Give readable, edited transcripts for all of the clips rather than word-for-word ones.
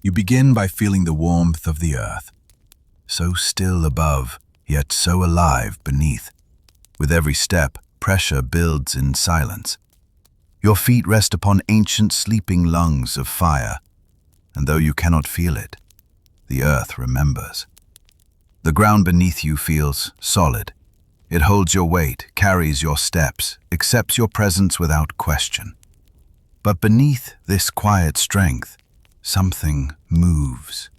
You begin by feeling the warmth of the earth, so still above, yet so alive beneath. With every step, pressure builds in silence. Your feet rest upon ancient sleeping lungs of fire, and though you cannot feel it, the earth remembers. The ground beneath you feels solid. It holds your weight, carries your steps, accepts your presence without question. But beneath this quiet strength, something moves.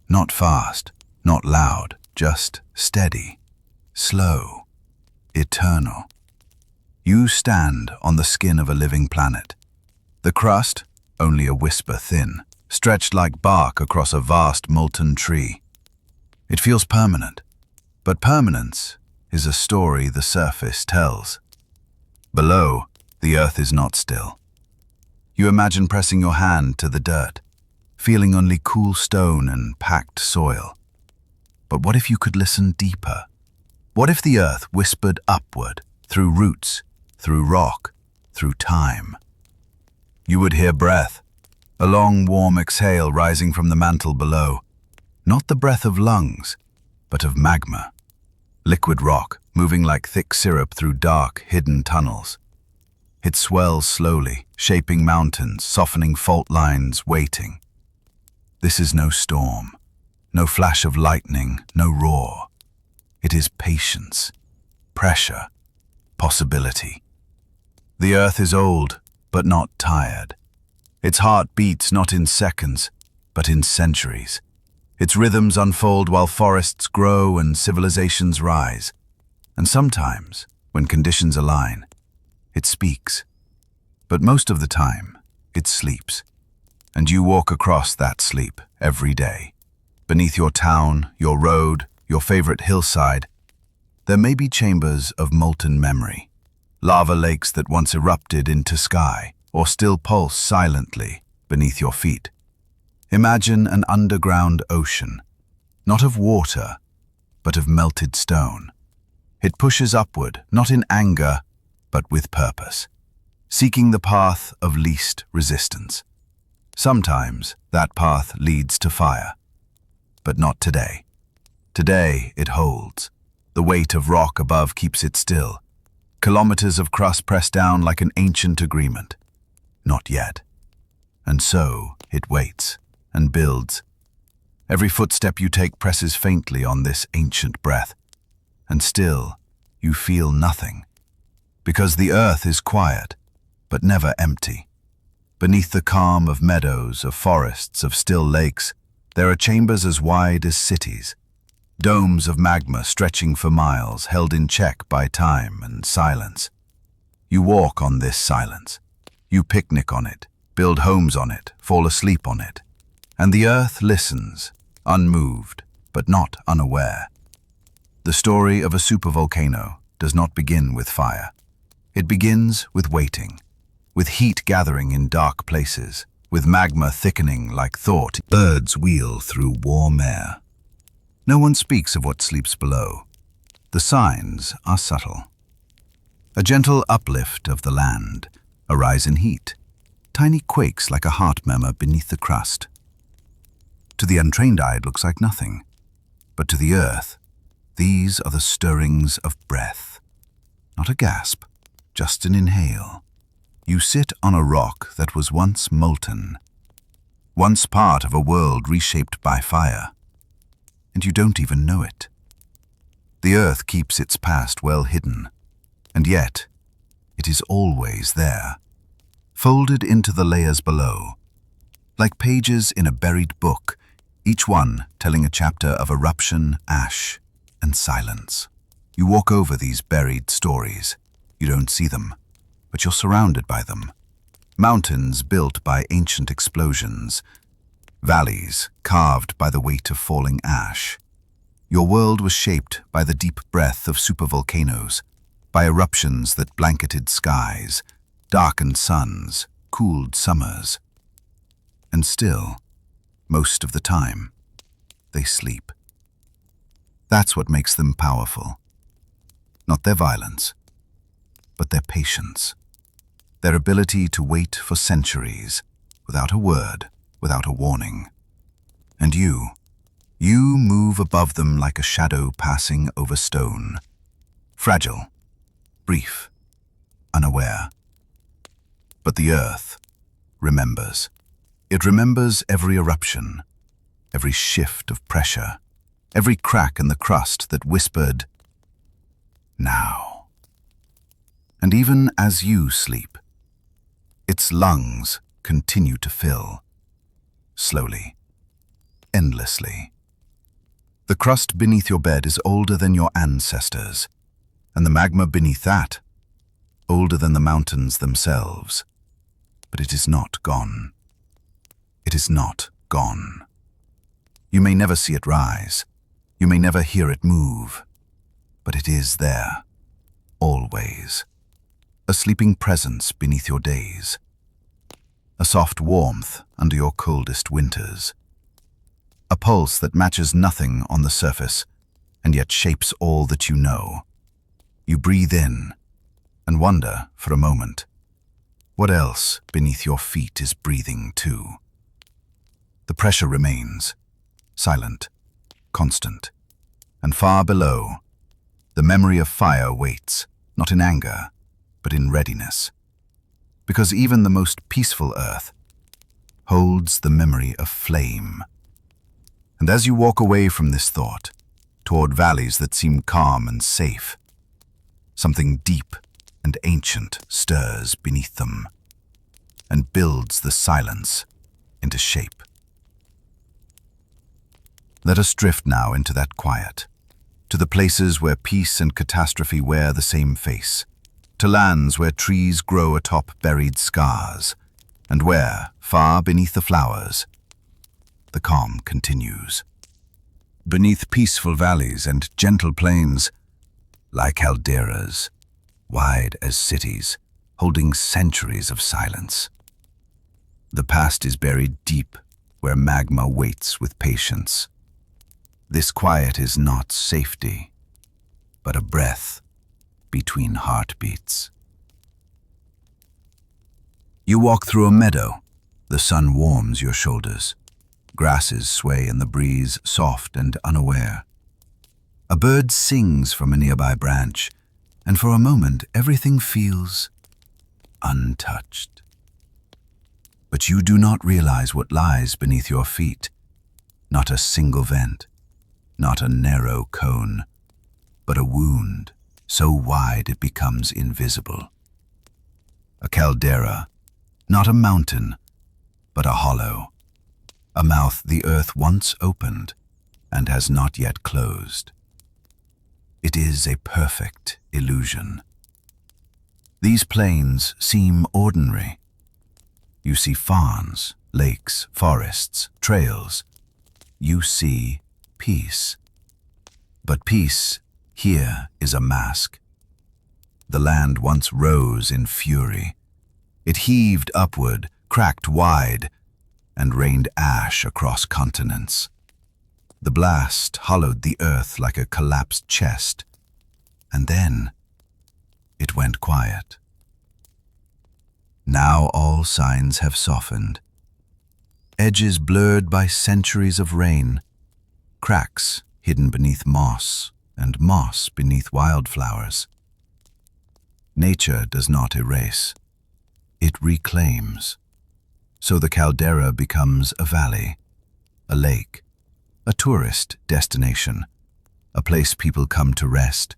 Not fast, not loud, just steady, slow, eternal. You stand on the skin of a living planet. The crust, only a whisper thin, stretched like bark across a vast molten tree. It feels permanent, but permanence is a story the surface tells. Below, the earth is not still. You imagine pressing your hand to the dirt, feeling only cool stone and packed soil. But what if you could listen deeper? What if the earth whispered upward, through roots, through rock, through time? You would hear breath, a long warm exhale rising from the mantle below. Not the breath of lungs, but of magma. Liquid rock, moving like thick syrup through dark, hidden tunnels. It swells slowly, shaping mountains, softening fault lines, waiting. This is no storm, no flash of lightning, no roar. It is patience, pressure, possibility. The earth is old, but not tired. Its heart beats not in seconds, but in centuries. Its rhythms unfold while forests grow and civilizations rise. And sometimes, when conditions align, it speaks. But most of the time, it sleeps. And you walk across that sleep every day. Beneath your town, your road, your favorite hillside, there may be chambers of molten memory. Lava lakes that once erupted into sky, or still pulse silently beneath your feet. Imagine an underground ocean, not of water, but of melted stone. It pushes upward, not in anger, but with purpose, seeking the path of least resistance. Sometimes that path leads to fire, but not today. Today it holds. The weight of rock above keeps it still. Kilometers of crust pressed down like an ancient agreement. Not yet. And so it waits and builds. Every footstep you take presses faintly on this ancient breath. And still, you feel nothing. Because the earth is quiet, but never empty. Beneath the calm of meadows, of forests, of still lakes, there are chambers as wide as cities. Domes of magma stretching for miles, held in check by time and silence. You walk on this silence. You picnic on it, build homes on it, fall asleep on it. And the earth listens, unmoved, but not unaware. The story of a supervolcano does not begin with fire. It begins with waiting, with heat gathering in dark places, with magma thickening like thought. Birds wheel through warm air. No one speaks of what sleeps below. The signs are subtle. A gentle uplift of the land, a rise in heat, tiny quakes like a heart murmur beneath the crust. To the untrained eye it looks like nothing, but to the earth, these are the stirrings of breath. Not a gasp, just an inhale. You sit on a rock that was once molten, once part of a world reshaped by fire, and you don't even know it. The earth keeps its past well hidden, and yet it is always there, folded into the layers below, like pages in a buried book, each one telling a chapter of eruption, ash, and silence. You walk over these buried stories. You don't see them, but you're surrounded by them. Mountains built by ancient explosions, valleys carved by the weight of falling ash. Your world was shaped by the deep breath of supervolcanoes, by eruptions that blanketed skies, darkened suns, cooled summers. And still, most of the time, they sleep. That's what makes them powerful. Not their violence, but their patience. Their ability to wait for centuries, without a word, without a warning. And you move above them like a shadow passing over stone. Fragile, brief, unaware. But the earth remembers. It remembers every eruption, every shift of pressure, every crack in the crust that whispered, "Now." And even as you sleep, its lungs continue to fill, slowly, endlessly. The crust beneath your bed is older than your ancestors, and the magma beneath that, older than the mountains themselves. But it is not gone. It is not gone. You may never see it rise. You may never hear it move. But it is there, always. A sleeping presence beneath your days. A soft warmth under your coldest winters. A pulse that matches nothing on the surface, and yet shapes all that you know. You breathe in, and wonder for a moment, what else beneath your feet is breathing too? The pressure remains, silent, constant, and far below, the memory of fire waits, not in anger, but in readiness. Because even the most peaceful earth holds the memory of flame. And as you walk away from this thought, toward valleys that seem calm and safe, something deep and ancient stirs beneath them and builds the silence into shape. Let us drift now into that quiet, to the places where peace and catastrophe wear the same face, to lands where trees grow atop buried scars, and where, far beneath the flowers, the calm continues. Beneath peaceful valleys and gentle plains, lie calderas, wide as cities, holding centuries of silence. The past is buried deep where magma waits with patience. This quiet is not safety, but a breath between heartbeats. You walk through a meadow. The sun warms your shoulders. Grasses sway in the breeze, soft and unaware. A bird sings from a nearby branch, and for a moment everything feels untouched. But you do not realize what lies beneath your feet. Not a single vent, not a narrow cone, but a wound so wide it becomes invisible. A caldera, not a mountain, but a hollow. A mouth the earth once opened and has not yet closed. It is a perfect illusion. These plains seem ordinary. You see farms, lakes, forests, trails. You see peace. But peace here is a mask. The land once rose in fury. It heaved upward, cracked wide, and rained ash across continents. The blast hollowed the earth like a collapsed chest, and then it went quiet. Now all signs have softened. Edges blurred by centuries of rain, cracks hidden beneath moss and moss beneath wildflowers. Nature does not erase, it reclaims. So the caldera becomes a valley, a lake, a tourist destination, a place people come to rest,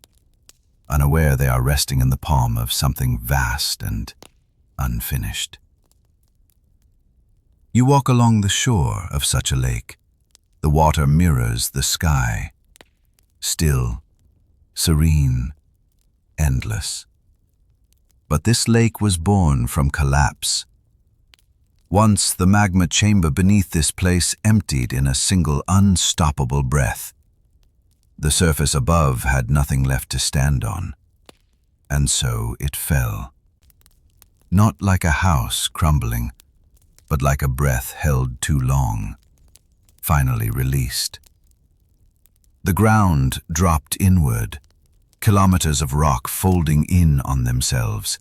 unaware they are resting in the palm of something vast and unfinished. You walk along the shore of such a lake. The water mirrors the sky, still, serene, endless. But this lake was born from collapse. Once the magma chamber beneath this place emptied in a single unstoppable breath. The surface above had nothing left to stand on, and so it fell. Not like a house crumbling, but like a breath held too long, finally released. The ground dropped inward, kilometers of rock folding in on themselves.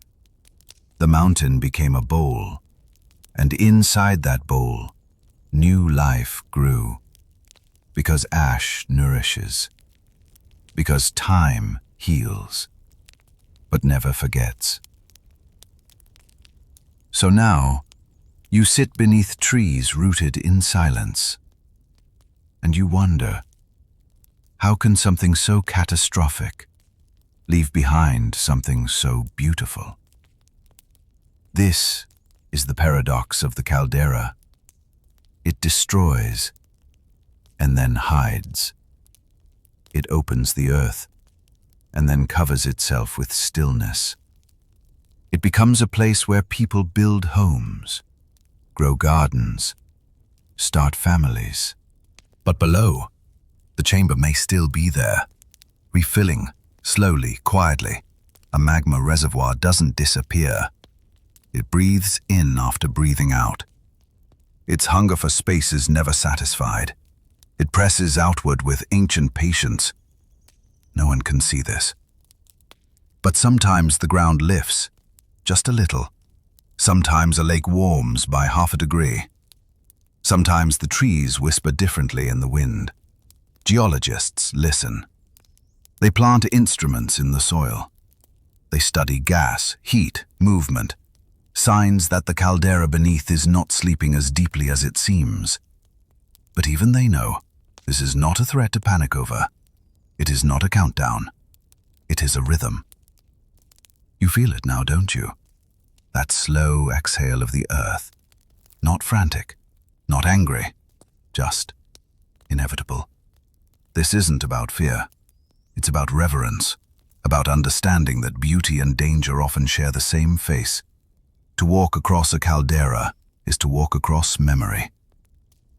The mountain became a bowl, and inside that bowl, new life grew. because ash nourishes, because time heals, but never forgets. So now, you sit beneath trees rooted in silence, and you wonder, how can something so catastrophic leave behind something so beautiful? This is the paradox of the caldera. It destroys and then hides. It opens the earth and then covers itself with stillness. It becomes a place where people build homes, grow gardens, start families. But below, the chamber may still be there, refilling, slowly, quietly. A magma reservoir doesn't disappear. It breathes in after breathing out. Its hunger for space is never satisfied. It presses outward with ancient patience. No one can see this. But sometimes the ground lifts, just a little. Sometimes a lake warms by half a degree. Sometimes the trees whisper differently in the wind. Geologists listen. They plant instruments in the soil. They study gas, heat, movement, signs that the caldera beneath is not sleeping as deeply as it seems. But even they know this is not a threat to panic over. It is not a countdown. It is a rhythm. You feel it now, don't you? That slow exhale of the earth. Not frantic, not angry, just inevitable. This isn't about fear. It's about reverence, about understanding that beauty and danger often share the same face. To walk across a caldera is to walk across memory.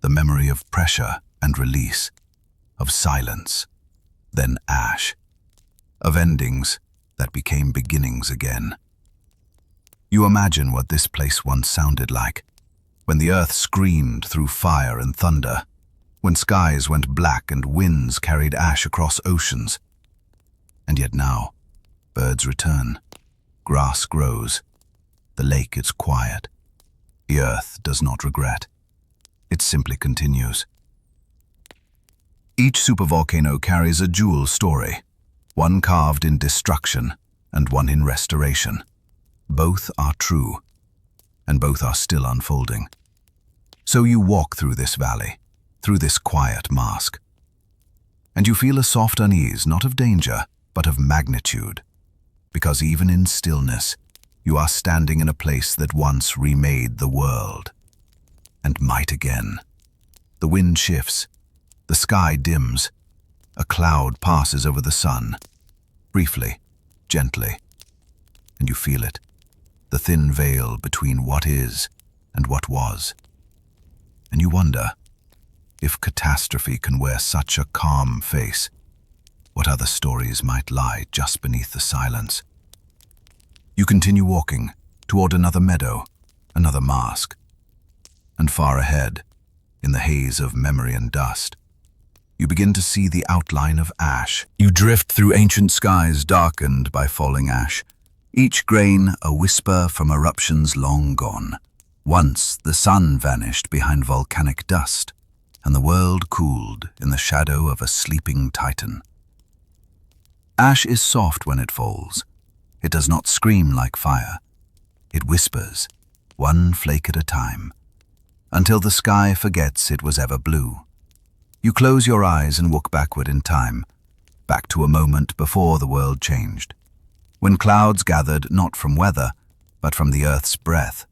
The memory of pressure and release, of silence, then ash, of endings that became beginnings again. You imagine what this place once sounded like, when the earth screamed through fire and thunder, when skies went black and winds carried ash across oceans. And yet now, birds return, grass grows, the lake is quiet. The earth does not regret. It simply continues. Each supervolcano carries a jewel story, one carved in destruction and one in restoration. Both are true, and both are still unfolding. So you walk through this valley, through this quiet mask, and you feel a soft unease, not of danger, but of magnitude, because even in stillness, you are standing in a place that once remade the world, and might again. The wind shifts, the sky dims, a cloud passes over the sun, briefly, gently, and you feel it, the thin veil between what is and what was. And you wonder, if catastrophe can wear such a calm face, what other stories might lie just beneath the silence? You continue walking toward another meadow, another mask. And far ahead, in the haze of memory and dust, you begin to see the outline of ash. You drift through ancient skies darkened by falling ash, each grain a whisper from eruptions long gone. Once the sun vanished behind volcanic dust, and the world cooled in the shadow of a sleeping titan. Ash is soft when it falls. It does not scream like fire. It whispers, one flake at a time, until the sky forgets it was ever blue. You close your eyes and walk backward in time, back to a moment before the world changed, when clouds gathered not from weather, but from the earth's breath.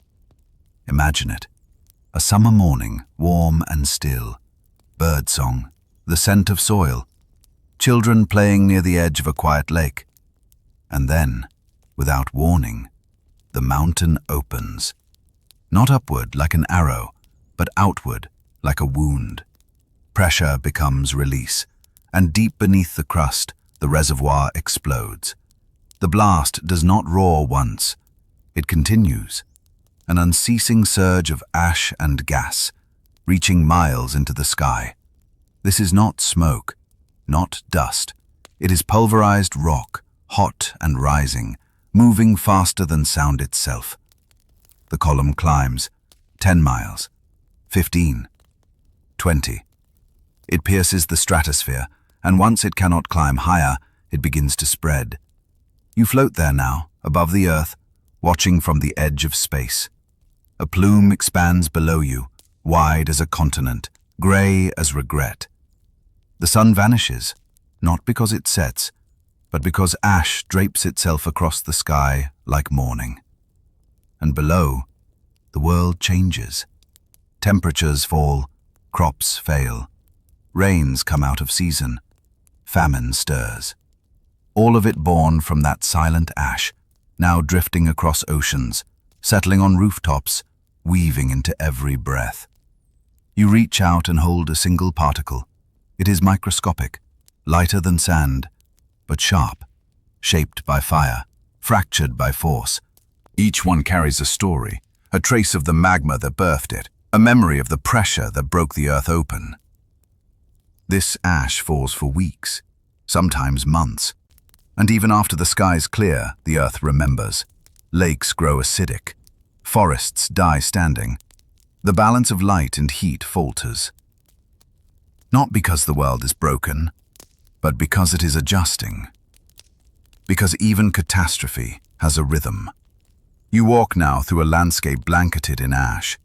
Imagine it, a summer morning, warm and still, birdsong, the scent of soil, children playing near the edge of a quiet lake. And then, without warning, the mountain opens, not upward like an arrow, but outward like a wound. Pressure becomes release, and deep beneath the crust, the reservoir explodes. The blast does not roar once. It continues, an unceasing surge of ash and gas, reaching miles into the sky. This is not smoke, not dust. It is pulverized rock, hot and rising, moving faster than sound itself. The column climbs, 10 miles, 15, 20. It pierces the stratosphere, and once it cannot climb higher, it begins to spread. You float there now, above the earth, watching from the edge of space. A plume expands below you, wide as a continent, grey as regret. The sun vanishes, not because it sets, but because ash drapes itself across the sky like mourning. And below, the world changes. Temperatures fall, crops fail, rains come out of season, famine stirs. All of it born from that silent ash, now drifting across oceans, settling on rooftops, weaving into every breath. You reach out and hold a single particle. It is microscopic, lighter than sand, but sharp, shaped by fire, fractured by force. Each one carries a story, a trace of the magma that birthed it, a memory of the pressure that broke the earth open. This ash falls for weeks, sometimes months, and even after the skies clear, the earth remembers. Lakes grow acidic, forests die standing. The balance of light and heat falters. Not because the world is broken, but because it is adjusting. Because even catastrophe has a rhythm. You walk now through a landscape blanketed in ash.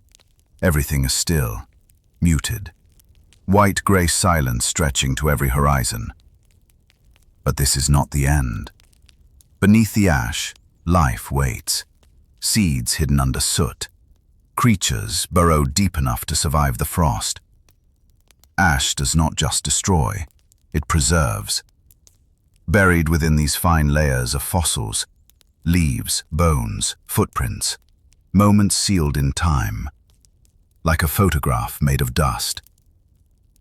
Everything is still, muted. White-grey silence stretching to every horizon. But this is not the end. Beneath the ash, life waits. Seeds hidden under soot. Creatures burrow deep enough to survive the frost. Ash does not just destroy, it preserves. Buried within these fine layers are fossils, leaves, bones, footprints, moments sealed in time, like a photograph made of dust.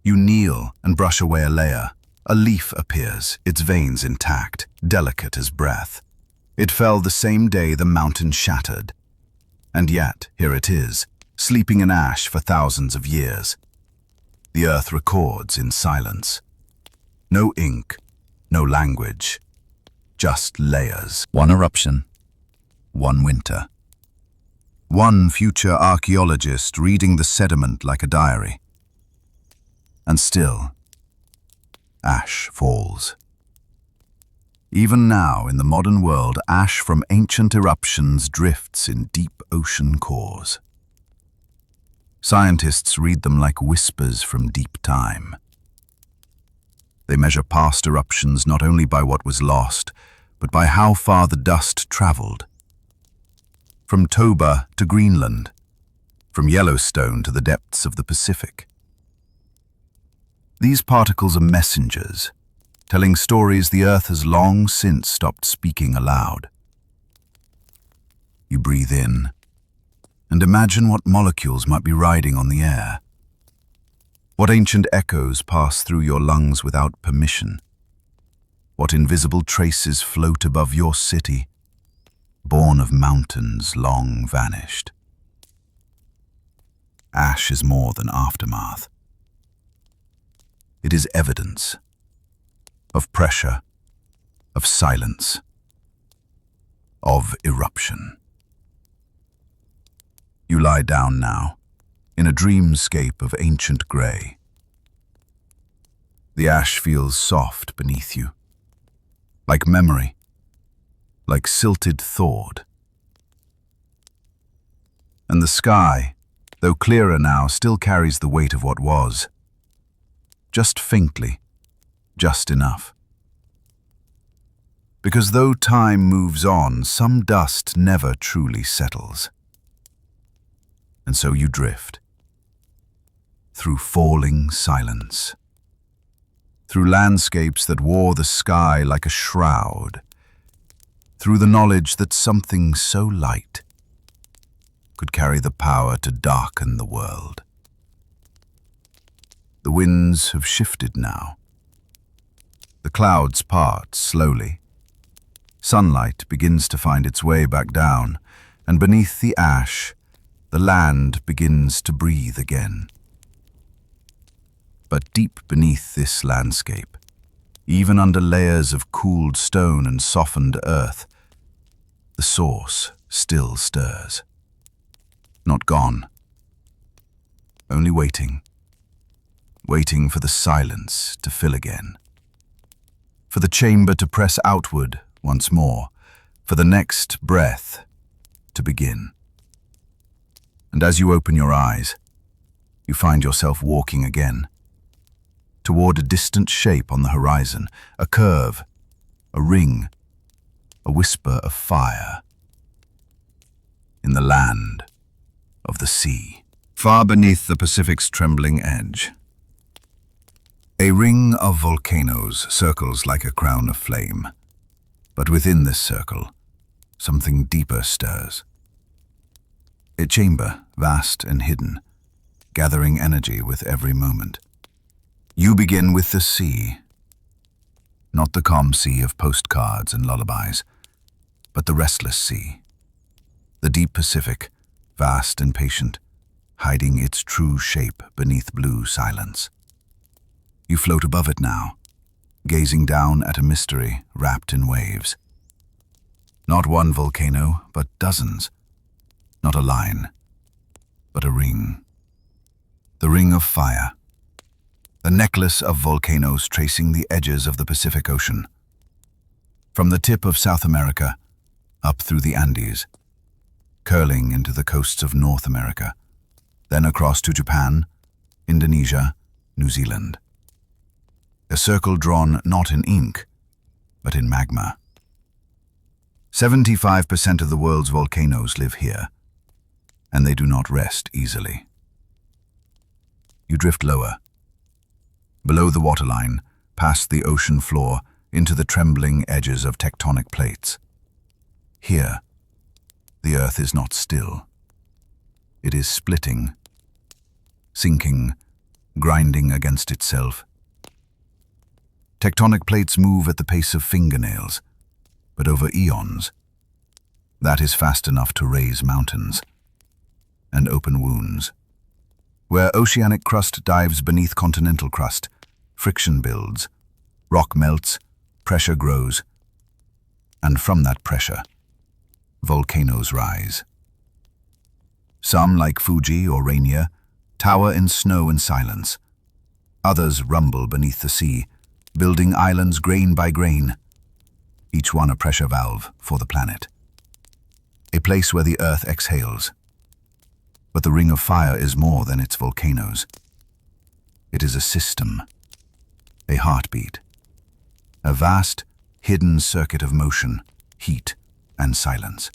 You kneel and brush away a layer. A leaf appears, its veins intact, delicate as breath. It fell the same day the mountain shattered. And yet, here it is, sleeping in ash for thousands of years. The earth records in silence. No ink, no language, just layers. One eruption, one winter. One future archaeologist reading the sediment like a diary. And still, ash falls. Even now, in the modern world, ash from ancient eruptions drifts in deep ocean cores. Scientists read them like whispers from deep time. They measure past eruptions not only by what was lost, but by how far the dust traveled. From Toba to Greenland, from Yellowstone to the depths of the Pacific. These particles are messengers, telling stories the earth has long since stopped speaking aloud. You breathe in, and imagine what molecules might be riding on the air. What ancient echoes pass through your lungs without permission. What invisible traces float above your city, born of mountains long vanished. Ash is more than aftermath. It is evidence of pressure, of silence, of eruption. You lie down now, in a dreamscape of ancient grey. The ash feels soft beneath you, like memory, like silted thought. And the sky, though clearer now, still carries the weight of what was. Just faintly, just enough. Because though time moves on, some dust never truly settles. And so you drift, through falling silence, through landscapes that wore the sky like a shroud, through the knowledge that something so light could carry the power to darken the world. The winds have shifted now. The clouds part slowly. Sunlight begins to find its way back down, and beneath the ash, the land begins to breathe again. But deep beneath this landscape, even under layers of cooled stone and softened earth, the source still stirs. Not gone, only waiting, waiting for the silence to fill again, for the chamber to press outward once more, for the next breath to begin. And as you open your eyes, you find yourself walking again, toward a distant shape on the horizon, a curve, a ring, a whisper of fire, in the land of the sea, far beneath the Pacific's trembling edge. A ring of volcanoes circles like a crown of flame, but within this circle, something deeper stirs. A chamber, vast and hidden, gathering energy with every moment. You begin with the sea, not the calm sea of postcards and lullabies, but the restless sea, the deep Pacific, vast and patient, hiding its true shape beneath blue silence. You float above it now, gazing down at a mystery wrapped in waves. Not one volcano, but dozens. Not a line, but a ring. The ring of fire. A necklace of volcanoes tracing the edges of the Pacific Ocean. From the tip of South America, up through the Andes, curling into the coasts of North America, then across to Japan, Indonesia, New Zealand. A circle drawn not in ink, but in magma. 75% of the world's volcanoes live here, and they do not rest easily. You drift lower, below the waterline, past the ocean floor, into the trembling edges of tectonic plates. Here, the earth is not still. It is splitting, sinking, grinding against itself. Tectonic plates move at the pace of fingernails, but over eons. That is fast enough to raise mountains and open wounds. Where oceanic crust dives beneath continental crust, friction builds, rock melts, pressure grows, and from that pressure, volcanoes rise. Some, like Fuji or Rainier, tower in snow and silence. Others rumble beneath the sea, building islands grain by grain, each one a pressure valve for the planet. A place where the earth exhales. But the Ring of Fire is more than its volcanoes. It is a system, a heartbeat, a vast, hidden circuit of motion, heat, and silence.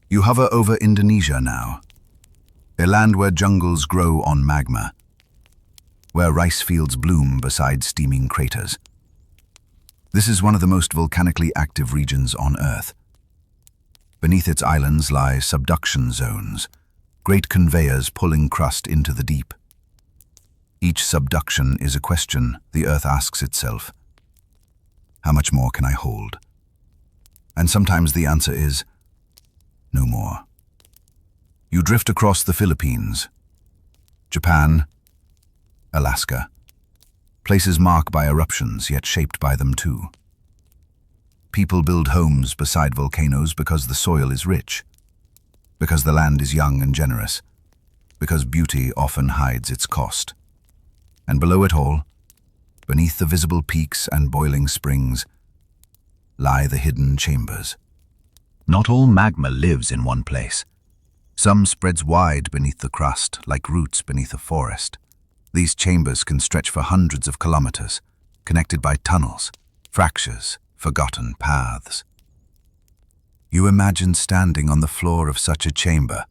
You hover over Indonesia now, a land where jungles grow on magma, where rice fields bloom beside steaming craters. This is one of the most volcanically active regions on Earth. Beneath its islands lie subduction zones, great conveyors pulling crust into the deep. Each subduction is a question the Earth asks itself. How much more can I hold? And sometimes the answer is, no more. You drift across the Philippines, Japan, Alaska, places marked by eruptions yet shaped by them too. People build homes beside volcanoes because the soil is rich, because the land is young and generous, because beauty often hides its cost. And below it all, beneath the visible peaks and boiling springs, lie the hidden chambers. Not all magma lives in one place. Some spreads wide beneath the crust, like roots beneath a forest. These chambers can stretch for hundreds of kilometers, connected by tunnels, fractures, forgotten paths. You imagine standing on the floor of such a chamber.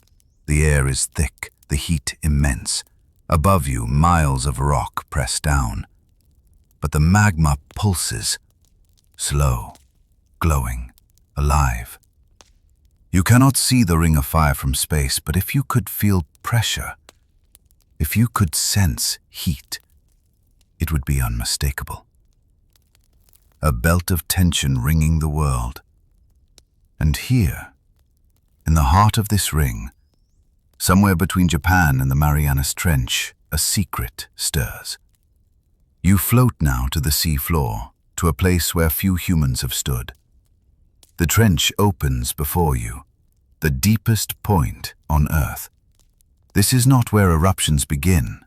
The air is thick, the heat immense. Above you, miles of rock press down. But the magma pulses, slow, glowing, alive. You cannot see the Ring of Fire from space, but if you could feel pressure, if you could sense heat, it would be unmistakable. A belt of tension ringing the world. And here, in the heart of this ring, somewhere between Japan and the Marianas Trench, a secret stirs. You float now to the sea floor, to a place where few humans have stood. The trench opens before you, the deepest point on Earth. This is not where eruptions begin.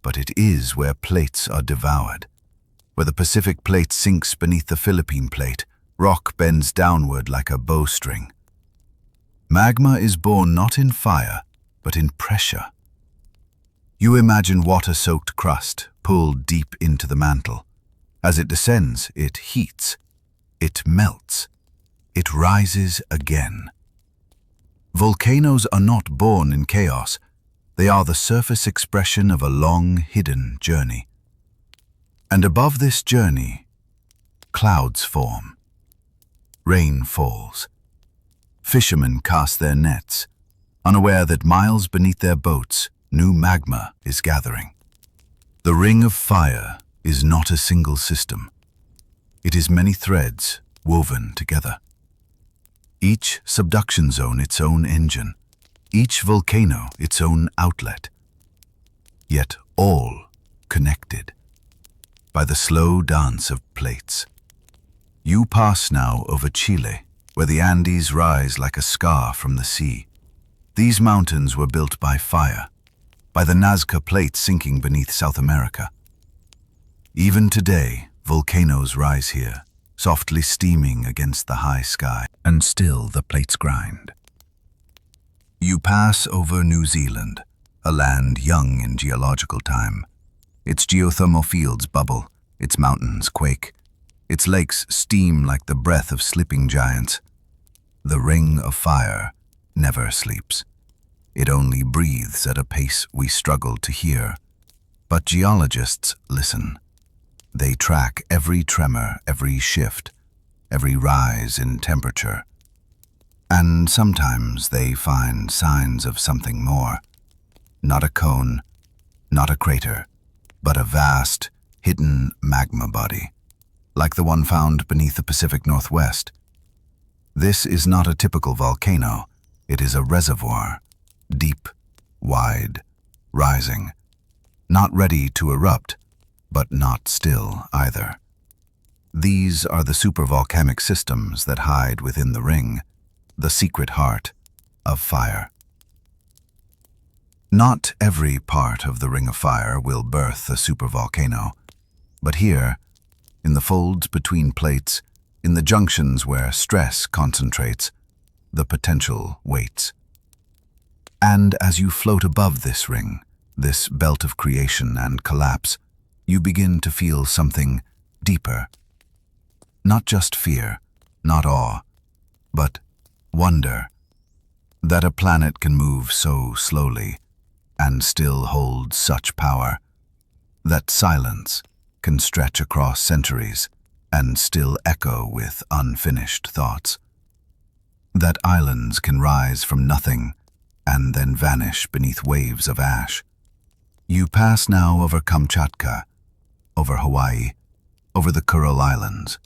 but it is where plates are devoured. Where the Pacific plate sinks beneath the Philippine plate, rock bends downward like a bowstring. Magma is born not in fire, but in pressure. You imagine water-soaked crust pulled deep into the mantle. As it descends, it heats, it melts, it rises again. Volcanoes are not born in chaos. They are the surface expression of a long, hidden journey. And above this journey, clouds form. Rain falls. Fishermen cast their nets, unaware that miles beneath their boats, new magma is gathering. The ring of fire is not a single system. It is many threads woven together. Each subduction zone its own engine, each volcano its own outlet, yet all connected by the slow dance of plates. You pass now over Chile, where the Andes rise like a scar from the sea. These mountains were built by fire, by the Nazca Plate sinking beneath South America. Even today, volcanoes rise here, softly steaming against the high sky, and still the plates grind. You pass over New Zealand, a land young in geological time. Its geothermal fields bubble, its mountains quake, its lakes steam like the breath of sleeping giants. The ring of fire never sleeps. It only breathes at a pace we struggle to hear. But geologists listen. They track every tremor, every shift, every rise in temperature. And sometimes they find signs of something more. Not a cone, not a crater, but a vast, hidden magma body, like the one found beneath the Pacific Northwest. This is not a typical volcano. It is a reservoir, deep, wide, rising, not ready to erupt, but not still either. These are the supervolcanic systems that hide within the ring, the secret heart of fire. Not every part of the Ring of Fire will birth a supervolcano, but here, in the folds between plates, in the junctions where stress concentrates, the potential waits. And as you float above this ring, this belt of creation and collapse, you begin to feel something deeper. Not just fear, not awe, but wonder that a planet can move so slowly and still hold such power, that silence can stretch across centuries and still echo with unfinished thoughts, that islands can rise from nothing and then vanish beneath waves of ash. You pass now over Kamchatka, over Hawaii, over the Kuril Islands,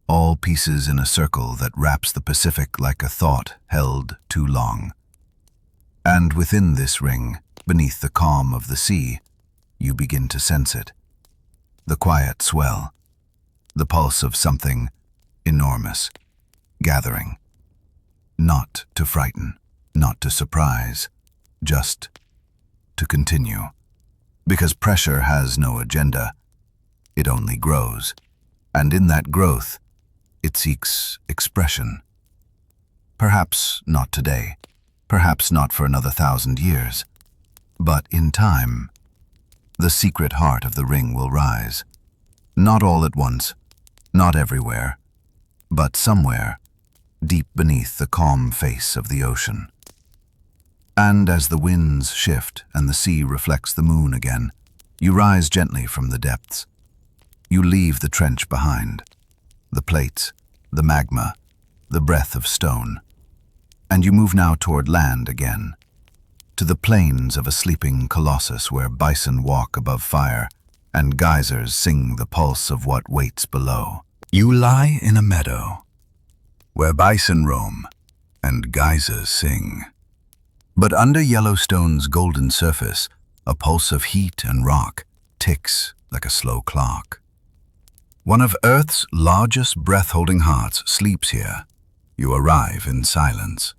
all pieces in a circle that wraps the Pacific like a thought held too long. And within this ring, beneath the calm of the sea, you begin to sense it. The quiet swell, the pulse of something enormous, gathering. Not to frighten, not to surprise, just to continue. Because pressure has no agenda, it only grows. And in that growth, it seeks expression. Perhaps not today, perhaps not for another 1,000 years, but in time, the secret heart of the ring will rise. Not all at once, not everywhere, but somewhere, deep beneath the calm face of the ocean. And as the winds shift and the sea reflects the moon again, you rise gently from the depths. You leave the trench behind, the plates, the magma, the breath of stone, and you move now toward land again, to the plains of a sleeping colossus where bison walk above fire and geysers sing the pulse of what waits below. You lie in a meadow where bison roam and geysers sing. But under Yellowstone's golden surface, a pulse of heat and rock ticks like a slow clock. One of Earth's largest breath-holding hearts sleeps here. You arrive in silence.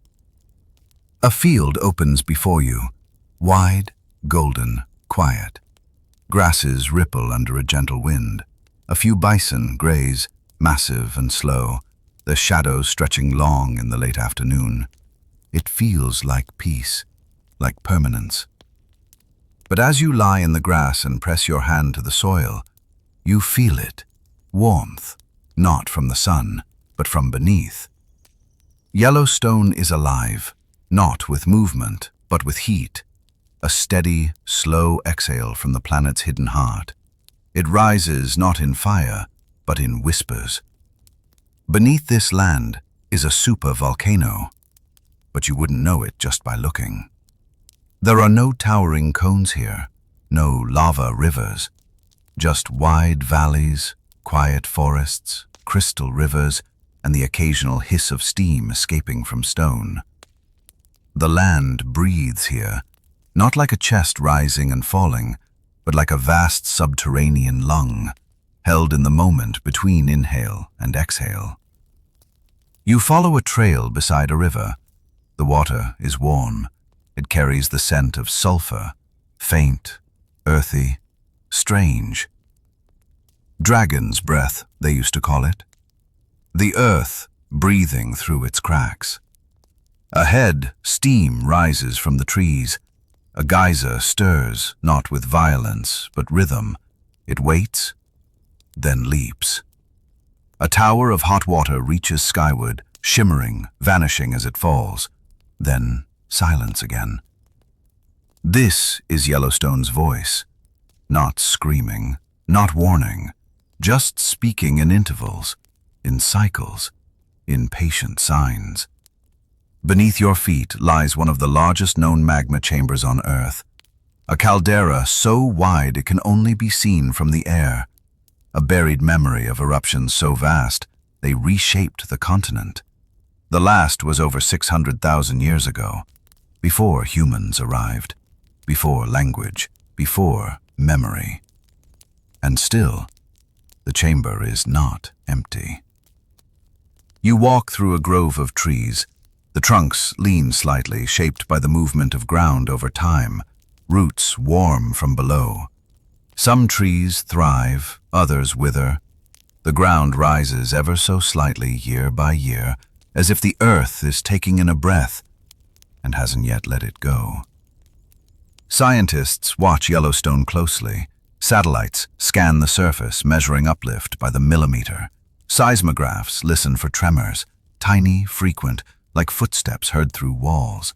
A field opens before you, wide, golden, quiet. Grasses ripple under a gentle wind. A few bison graze, massive and slow, their shadows stretching long in the late afternoon. It feels like peace, like permanence. But as you lie in the grass and press your hand to the soil, you feel it, warmth, not from the sun, but from beneath. Yellowstone is alive, not with movement, but with heat, a steady, slow exhale from the planet's hidden heart. It rises not in fire, but in whispers. Beneath this land is a supervolcano, but you wouldn't know it just by looking. There are no towering cones here, no lava rivers, just wide valleys, quiet forests, crystal rivers, and the occasional hiss of steam escaping from stone. The land breathes here, not like a chest rising and falling, but like a vast subterranean lung, held in the moment between inhale and exhale. You follow a trail beside a river. The water is warm. It carries the scent of sulfur, faint, earthy, strange. Dragon's breath, they used to call it. The earth breathing through its cracks. Ahead, steam rises from the trees. A geyser stirs, not with violence, but rhythm. It waits, then leaps. A tower of hot water reaches skyward, shimmering, vanishing as it falls. Then silence again. This is Yellowstone's voice. Not screaming, not warning, just speaking in intervals, in cycles, in patient signs. Beneath your feet lies one of the largest known magma chambers on Earth, a caldera so wide it can only be seen from the air, a buried memory of eruptions so vast they reshaped the continent. The last was over 600,000 years ago, before humans arrived, before language, before memory. And still, the chamber is not empty. You walk through a grove of trees. The trunks lean slightly, shaped by the movement of ground over time, roots warm from below. Some trees thrive, others wither. The ground rises ever so slightly year by year, as if the earth is taking in a breath and hasn't yet let it go. Scientists watch Yellowstone closely. Satellites scan the surface, measuring uplift by the millimeter. Seismographs listen for tremors, tiny, frequent, like footsteps heard through walls.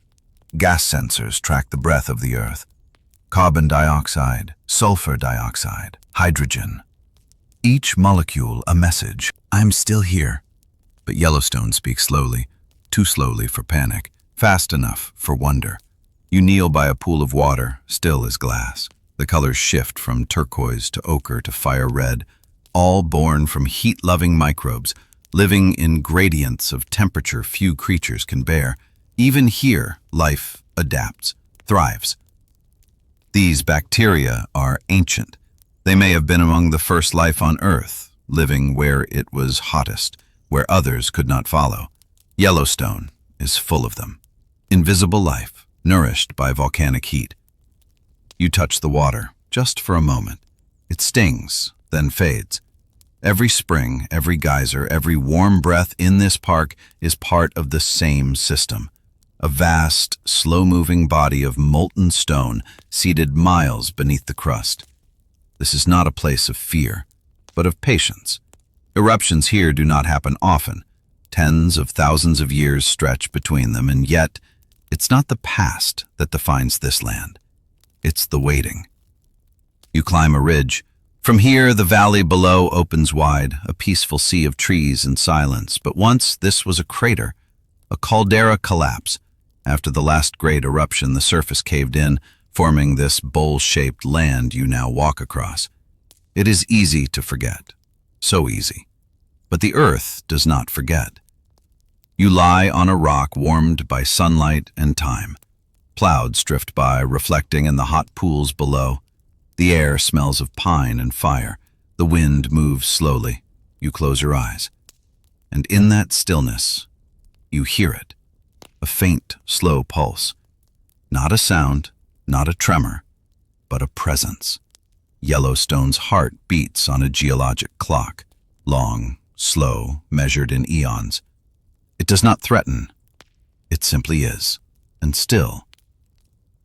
Gas sensors track the breath of the earth. Carbon dioxide, sulfur dioxide, hydrogen. Each molecule a message. I'm still here. But Yellowstone speaks slowly, too slowly for panic, fast enough for wonder. You kneel by a pool of water, still as glass. The colors shift from turquoise to ochre to fire red, all born from heat-loving microbes, living in gradients of temperature few creatures can bear. Even here, life adapts, thrives. These bacteria are ancient. They may have been among the first life on Earth, living where it was hottest, where others could not follow. Yellowstone is full of them. Invisible life, nourished by volcanic heat. You touch the water, just for a moment. It stings, then fades. Every spring, every geyser, every warm breath in this park is part of the same system. A vast, slow-moving body of molten stone seated miles beneath the crust. This is not a place of fear, but of patience. Eruptions here do not happen often. Tens of thousands of years stretch between them, and yet it's not the past that defines this land. It's the waiting. You climb a ridge. From here, the valley below opens wide, a peaceful sea of trees and silence. But once this was a crater, a caldera collapse. After the last great eruption, the surface caved in, forming this bowl-shaped land you now walk across. It is easy to forget. So easy. But the earth does not forget. You lie on a rock warmed by sunlight and time. Clouds drift by, reflecting in the hot pools below. The air smells of pine and fire. The wind moves slowly. You close your eyes. And in that stillness, you hear it. A faint, slow pulse. Not a sound, not a tremor, but a presence. Yellowstone's heart beats on a geologic clock, long, slow, measured in eons. It does not threaten. It simply is. And still,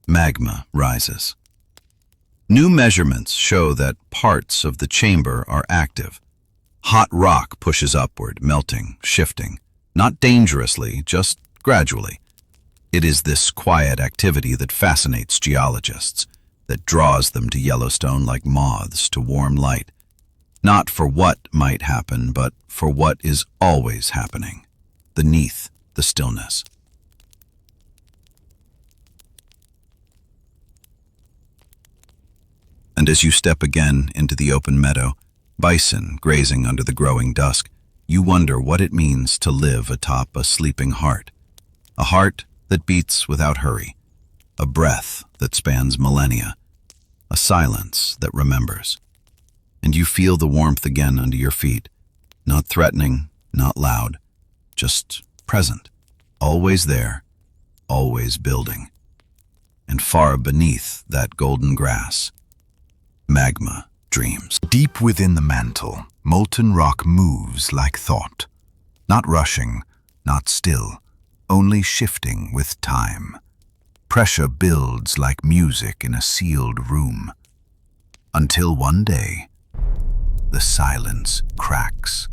magma rises. New measurements show that parts of the chamber are active. Hot rock pushes upward, melting, shifting, not dangerously, just gradually. It is this quiet activity that fascinates geologists, that draws them to Yellowstone like moths to warm light, not for what might happen, but for what is always happening, beneath the stillness. And as you step again into the open meadow, bison grazing under the growing dusk, you wonder what it means to live atop a sleeping heart. A heart that beats without hurry, a breath that spans millennia, a silence that remembers. And you feel the warmth again under your feet, not threatening, not loud, just present, always there, always building. And far beneath that golden grass, magma dreams. Deep within the mantle, molten rock moves like thought, not rushing, not still, only shifting with time. Pressure builds like music in a sealed room, until one day, the silence cracks.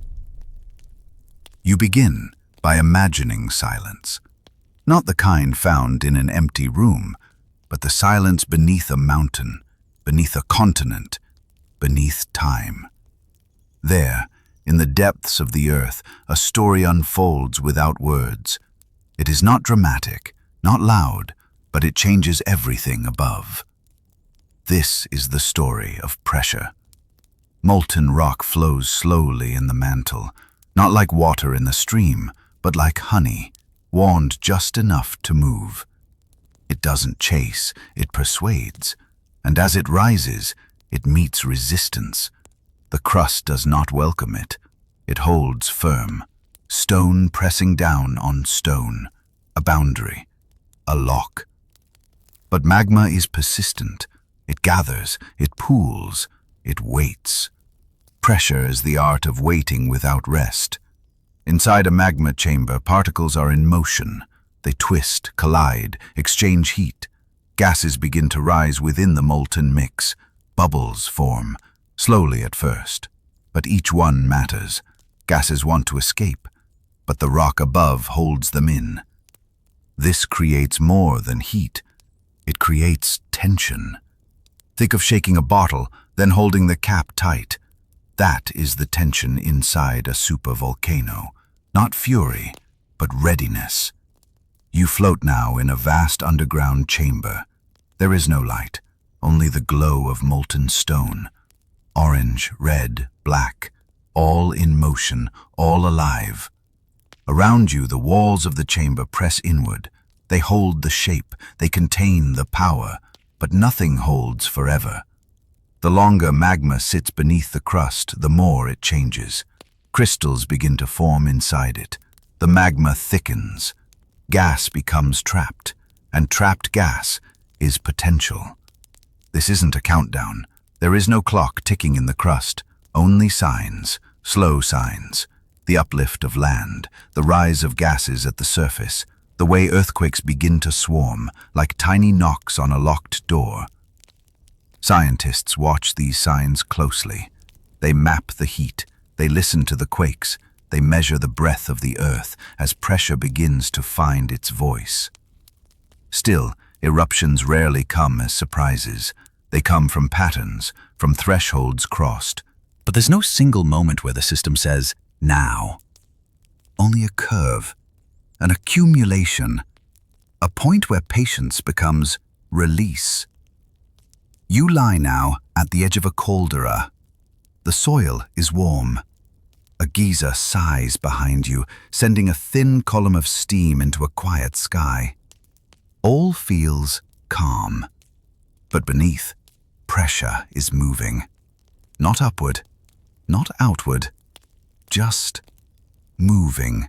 You begin by imagining silence, not the kind found in an empty room, but the silence beneath a mountain, beneath a continent, beneath time. There, in the depths of the earth, a story unfolds without words. It is not dramatic, not loud, but it changes everything above. This is the story of pressure. Molten rock flows slowly in the mantle, not like water in the stream, but like honey, warmed just enough to move. It doesn't chase, it persuades. And as it rises, it meets resistance. The crust does not welcome it. It holds firm, stone pressing down on stone, a boundary, a lock. But magma is persistent. It gathers, it pools, it waits. Pressure is the art of waiting without rest. Inside a magma chamber, particles are in motion. They twist, collide, exchange heat. Gases begin to rise within the molten mix. Bubbles form, slowly at first. But each one matters. Gases want to escape, but the rock above holds them in. This creates more than heat. It creates tension. Think of shaking a bottle, then holding the cap tight. That is the tension inside a supervolcano. Not fury, but readiness. You float now in a vast underground chamber. There is no light, only the glow of molten stone. Orange, red, black, all in motion, all alive. Around you, the walls of the chamber press inward. They hold the shape, they contain the power, but nothing holds forever. The longer magma sits beneath the crust, the more it changes. Crystals begin to form inside it. The magma thickens. Gas becomes trapped, and trapped gas is potential. This isn't a countdown. There is no clock ticking in the crust, only signs, slow signs. The uplift of land, the rise of gases at the surface, the way earthquakes begin to swarm, like tiny knocks on a locked door. Scientists watch these signs closely. They map the heat, they listen to the quakes, they measure the breath of the earth as pressure begins to find its voice. Still, eruptions rarely come as surprises. They come from patterns, from thresholds crossed. But there's no single moment where the system says, now. Only a curve, an accumulation, a point where patience becomes release. You lie now at the edge of a caldera. The soil is warm. A geyser sighs behind you, sending a thin column of steam into a quiet sky. All feels calm. But beneath, pressure is moving. Not upward, not outward, just moving.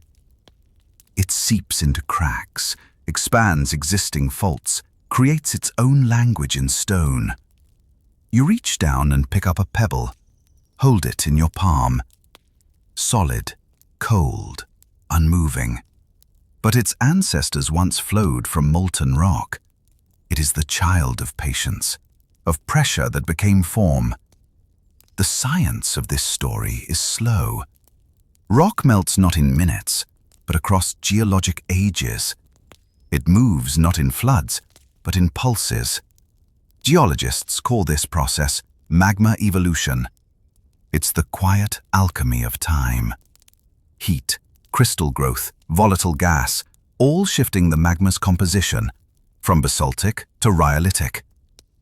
It seeps into cracks, expands existing faults, creates its own language in stone. You reach down and pick up a pebble. Hold it in your palm. Solid, cold, unmoving. But its ancestors once flowed from molten rock. It is the child of patience, of pressure that became form. The science of this story is slow. Rock melts not in minutes, but across geologic ages. It moves not in floods, but in pulses. Geologists call this process magma evolution. It's the quiet alchemy of time. Heat, crystal growth, volatile gas, all shifting the magma's composition, from basaltic to rhyolitic,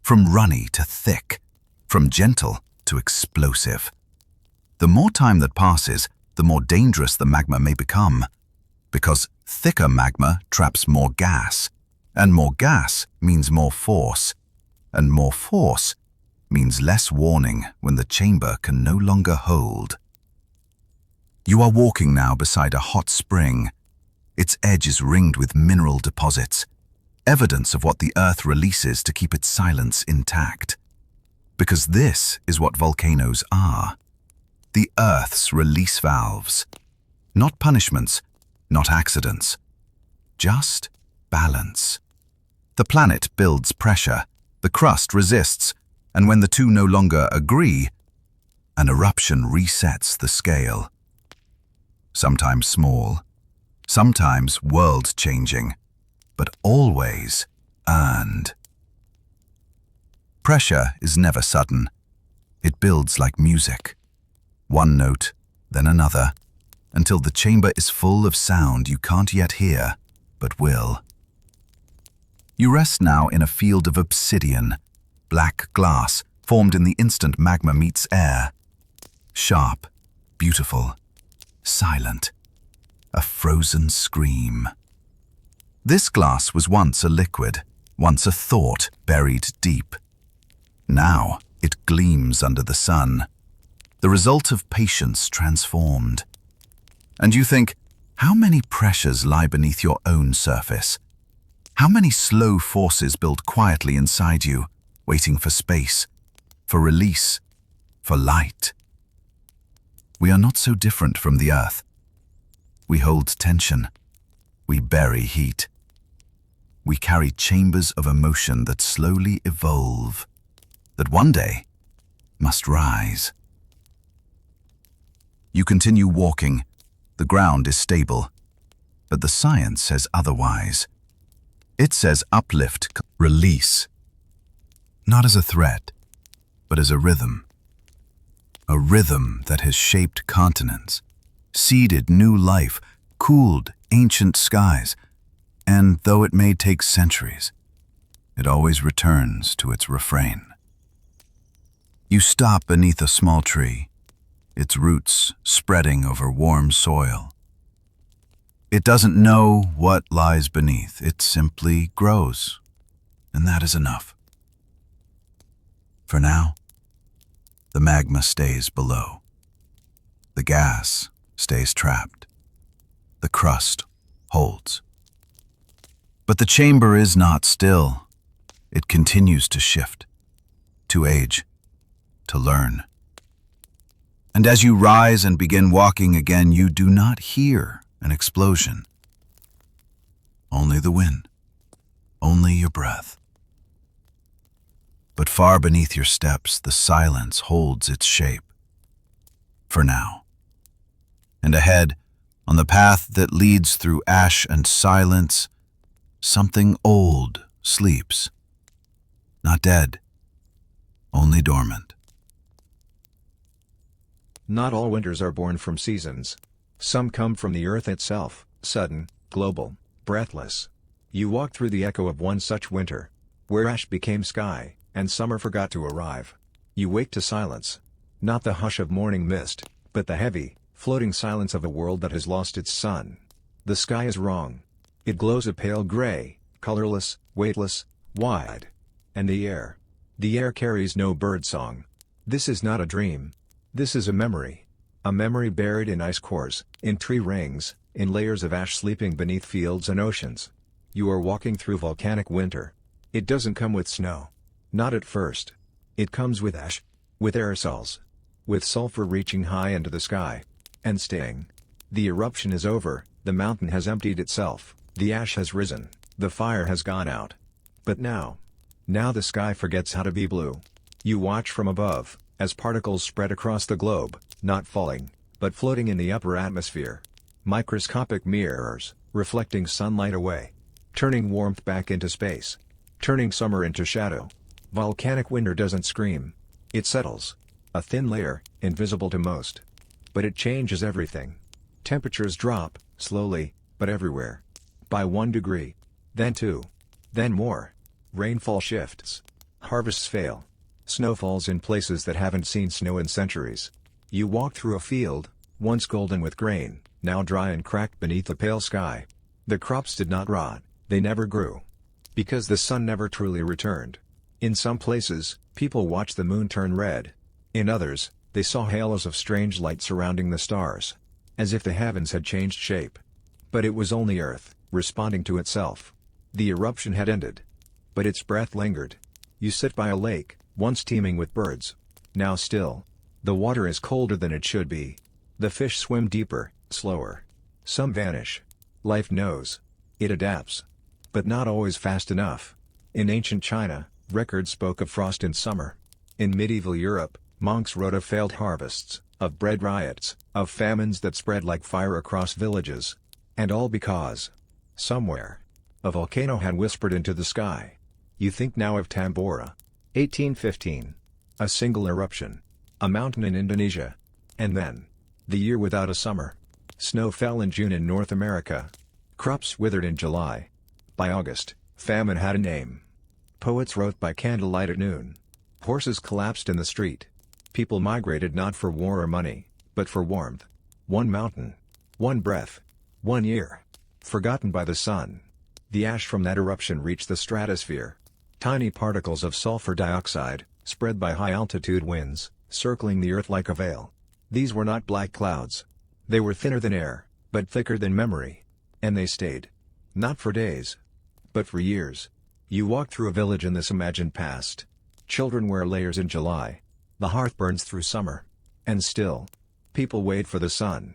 from runny to thick, from gentle to explosive. The more time that passes, the more dangerous the magma may become, because thicker magma traps more gas, and more gas means more force, and more force means less warning when the chamber can no longer hold. You are walking now beside a hot spring. Its edge is ringed with mineral deposits, evidence of what the earth releases to keep its silence intact. Because this is what volcanoes are. The earth's release valves. Not punishments, not accidents. Just balance. The planet builds pressure, the crust resists, and when the two no longer agree, an eruption resets the scale. Sometimes small, sometimes world-changing, but always earned. Pressure is never sudden. It builds like music. One note, then another, until the chamber is full of sound you can't yet hear, but will. You rest now in a field of obsidian, black glass formed in the instant magma meets air. Sharp, beautiful, silent, a frozen scream. This glass was once a liquid, once a thought buried deep. Now it gleams under the sun, the result of patience transformed. And you think, how many pressures lie beneath your own surface? How many slow forces build quietly inside you, waiting for space, for release, for light? We are not so different from the earth. We hold tension. We bury heat. We carry chambers of emotion that slowly evolve, that one day must rise. You continue walking. The ground is stable, but the science says otherwise. It says uplift, release, not as a threat, but as a rhythm that has shaped continents, seeded new life, cooled ancient skies, and though it may take centuries, it always returns to its refrain. You stop beneath a small tree, its roots spreading over warm soil. It doesn't know what lies beneath, it simply grows, and that is enough. For now, the magma stays below. The gas stays trapped. The crust holds. But the chamber is not still. It continues to shift, to age, to learn. And as you rise and begin walking again, you do not hear an explosion. Only the wind, only your breath. But far beneath your steps, the silence holds its shape. For now. And ahead, on the path that leads through ash and silence, something old sleeps. Not dead, only dormant. Not all winters are born from seasons. Some come from the earth itself, sudden, global, breathless. You walk through the echo of one such winter, where ash became sky, and summer forgot to arrive. You wake to silence. Not the hush of morning mist, but the heavy, floating silence of a world that has lost its sun. The sky is wrong. It glows a pale gray, colorless, weightless, wide. And the air carries no birdsong. This is not a dream. This is a memory. A memory buried in ice cores, in tree rings, in layers of ash sleeping beneath fields and oceans. You are walking through volcanic winter. It doesn't come with snow. Not at first. It comes with ash, with aerosols, with sulfur reaching high into the sky, and staying. The eruption is over, the mountain has emptied itself, the ash has risen, the fire has gone out. But now the sky forgets how to be blue. You watch from above, as particles spread across the globe, not falling, but floating in the upper atmosphere. Microscopic mirrors, reflecting sunlight away. Turning warmth back into space. Turning summer into shadow. Volcanic winter doesn't scream. It settles. A thin layer, invisible to most. But it changes everything. Temperatures drop, slowly, but everywhere. By 1 degree. Then 2. Then more. Rainfall shifts. Harvests fail. Snow falls in places that haven't seen snow in centuries. You walk through a field, once golden with grain, now dry and cracked beneath a pale sky. The crops did not rot, they never grew. Because the sun never truly returned. In some places, people watched the moon turn red. In others, they saw halos of strange light surrounding the stars. As if the heavens had changed shape. But it was only Earth, responding to itself. The eruption had ended. But its breath lingered. You sit by a lake, once teeming with birds. Now still. The water is colder than it should be. The fish swim deeper, slower. Some vanish. Life knows. It adapts. But not always fast enough. In ancient China, records spoke of frost in summer. In medieval Europe, monks wrote of failed harvests, of bread riots, of famines that spread like fire across villages. And all because, somewhere, a volcano had whispered into the sky. You think now of Tambora. 1815. A single eruption. A mountain in Indonesia. And then, the year without a summer. Snow fell in June in North America. Crops withered in July. By August, famine had a name. Poets wrote by candlelight at noon. Horses collapsed in the street. People migrated not for war or money, but for warmth. One mountain. One breath. 1 year. Forgotten by the sun. The ash from that eruption reached the stratosphere. Tiny particles of sulfur dioxide, spread by high-altitude winds, circling the earth like a veil. These were not black clouds. They were thinner than air, but thicker than memory. And they stayed. Not for days. But for years. You walk through a village in this imagined past. Children wear layers in July. The hearth burns through summer. And still, people wait for the sun.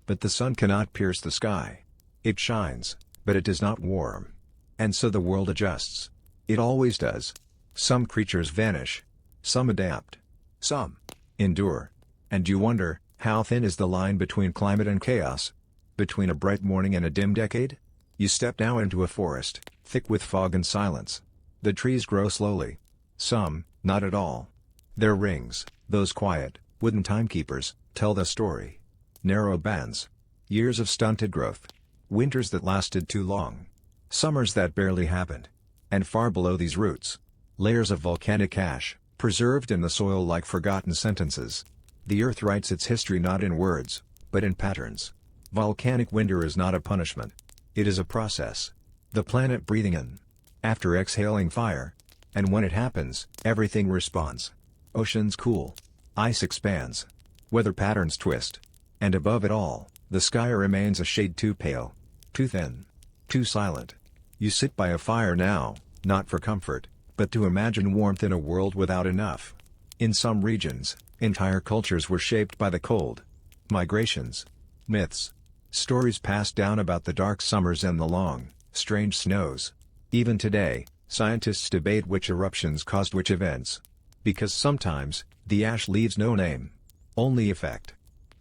But the sun cannot pierce the sky. It shines, but it does not warm. And so the world adjusts. It always does. Some creatures vanish. Some adapt. Some endure. And you wonder, how thin is the line between climate and chaos? Between a bright morning and a dim decade? You step now into a forest, thick with fog and silence. The trees grow slowly. Some, not at all. Their rings, those quiet, wooden timekeepers, tell the story. Narrow bands. Years of stunted growth. Winters that lasted too long. Summers that barely happened. And far below these roots, layers of volcanic ash, preserved in the soil like forgotten sentences. The earth writes its history not in words, but in patterns. Volcanic winter is not a punishment. It is a process. The planet breathing in. After exhaling fire. And when it happens, everything responds. Oceans cool. Ice expands. Weather patterns twist. And above it all, the sky remains a shade too pale. Too thin. Too silent. You sit by a fire now, not for comfort, but to imagine warmth in a world without enough. In some regions, entire cultures were shaped by the cold. Migrations. Myths. Stories passed down about the dark summers and the long, strange snows. Even today, scientists debate which eruptions caused which events. Because sometimes, the ash leaves no name. Only effect.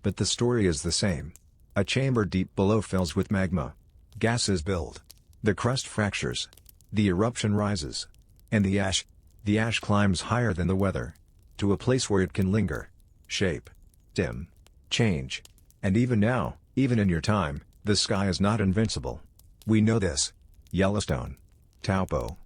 But the story is the same. A chamber deep below fills with magma. Gases build. The crust fractures. The eruption rises. And the ash climbs higher than the weather. To a place where it can linger. Shape. Dim. Change. And even now, even in your time, the sky is not invincible. We know this. Yellowstone. Taupo.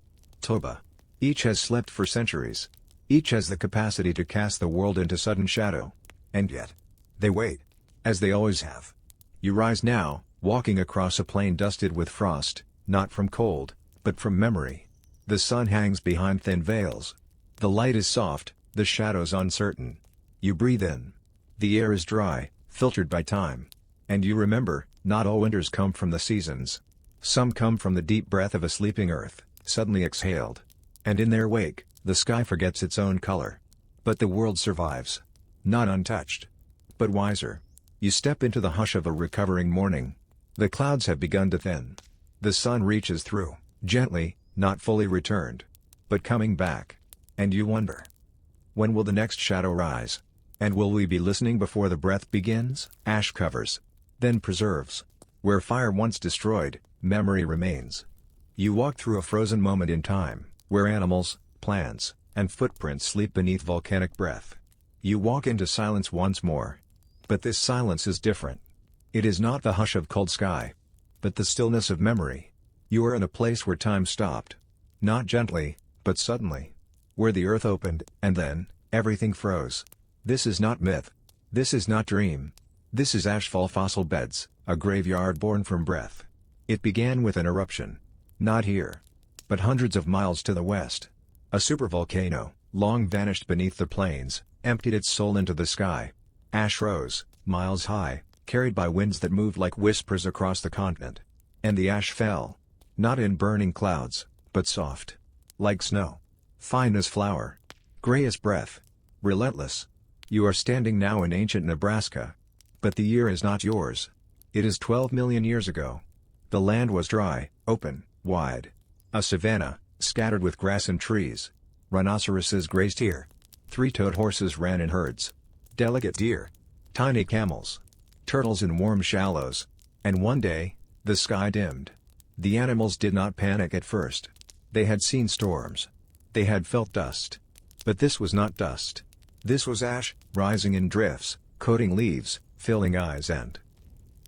Toba. Each has slept for centuries. Each has the capacity to cast the world into sudden shadow. And yet, they wait. As they always have. You rise now, walking across a plain dusted with frost. Not from cold, but from memory. The sun hangs behind thin veils. The light is soft, the shadows uncertain. You breathe in. The air is dry, filtered by time. And you remember, not all winters come from the seasons. Some come from the deep breath of a sleeping earth, suddenly exhaled. And in their wake, The sky forgets its own color. But the world survives. Not untouched. But wiser. You step into the hush of a recovering morning. The clouds have begun to thin. The sun reaches through, gently, not fully returned, but coming back. And you wonder, when will the next shadow rise? And will we be listening before the breath begins? Ash covers, then preserves. Where fire once destroyed, memory remains. You walk through a frozen moment in time, where animals, plants, and footprints sleep beneath volcanic breath. You walk into silence once more. But this silence is different. It is not the hush of cold sky, but the stillness of memory. You are in a place where time stopped. Not gently, but suddenly. Where the earth opened, and then, everything froze. This is not myth. This is not dream. This is ashfall fossil beds, a graveyard born from breath. It began with an eruption. Not here, but hundreds of miles to the west. A supervolcano, long vanished beneath the plains, emptied its soul into the sky. Ash rose, miles high, carried by winds that moved like whispers across the continent. And the ash fell. Not in burning clouds, but soft. Like snow. Fine as flour. Gray as breath. Relentless. You are standing now in ancient Nebraska. But the year is not yours. It is 12 million years ago. The land was dry, open, wide. A savanna, scattered with grass and trees. Rhinoceroses grazed here. Three-toed horses ran in herds. Delicate deer. Tiny camels. Turtles in warm shallows. And one day, the sky dimmed. The animals did not panic at first. They had seen storms. They had felt dust. But this was not dust. This was ash, rising in drifts, coating leaves, filling eyes and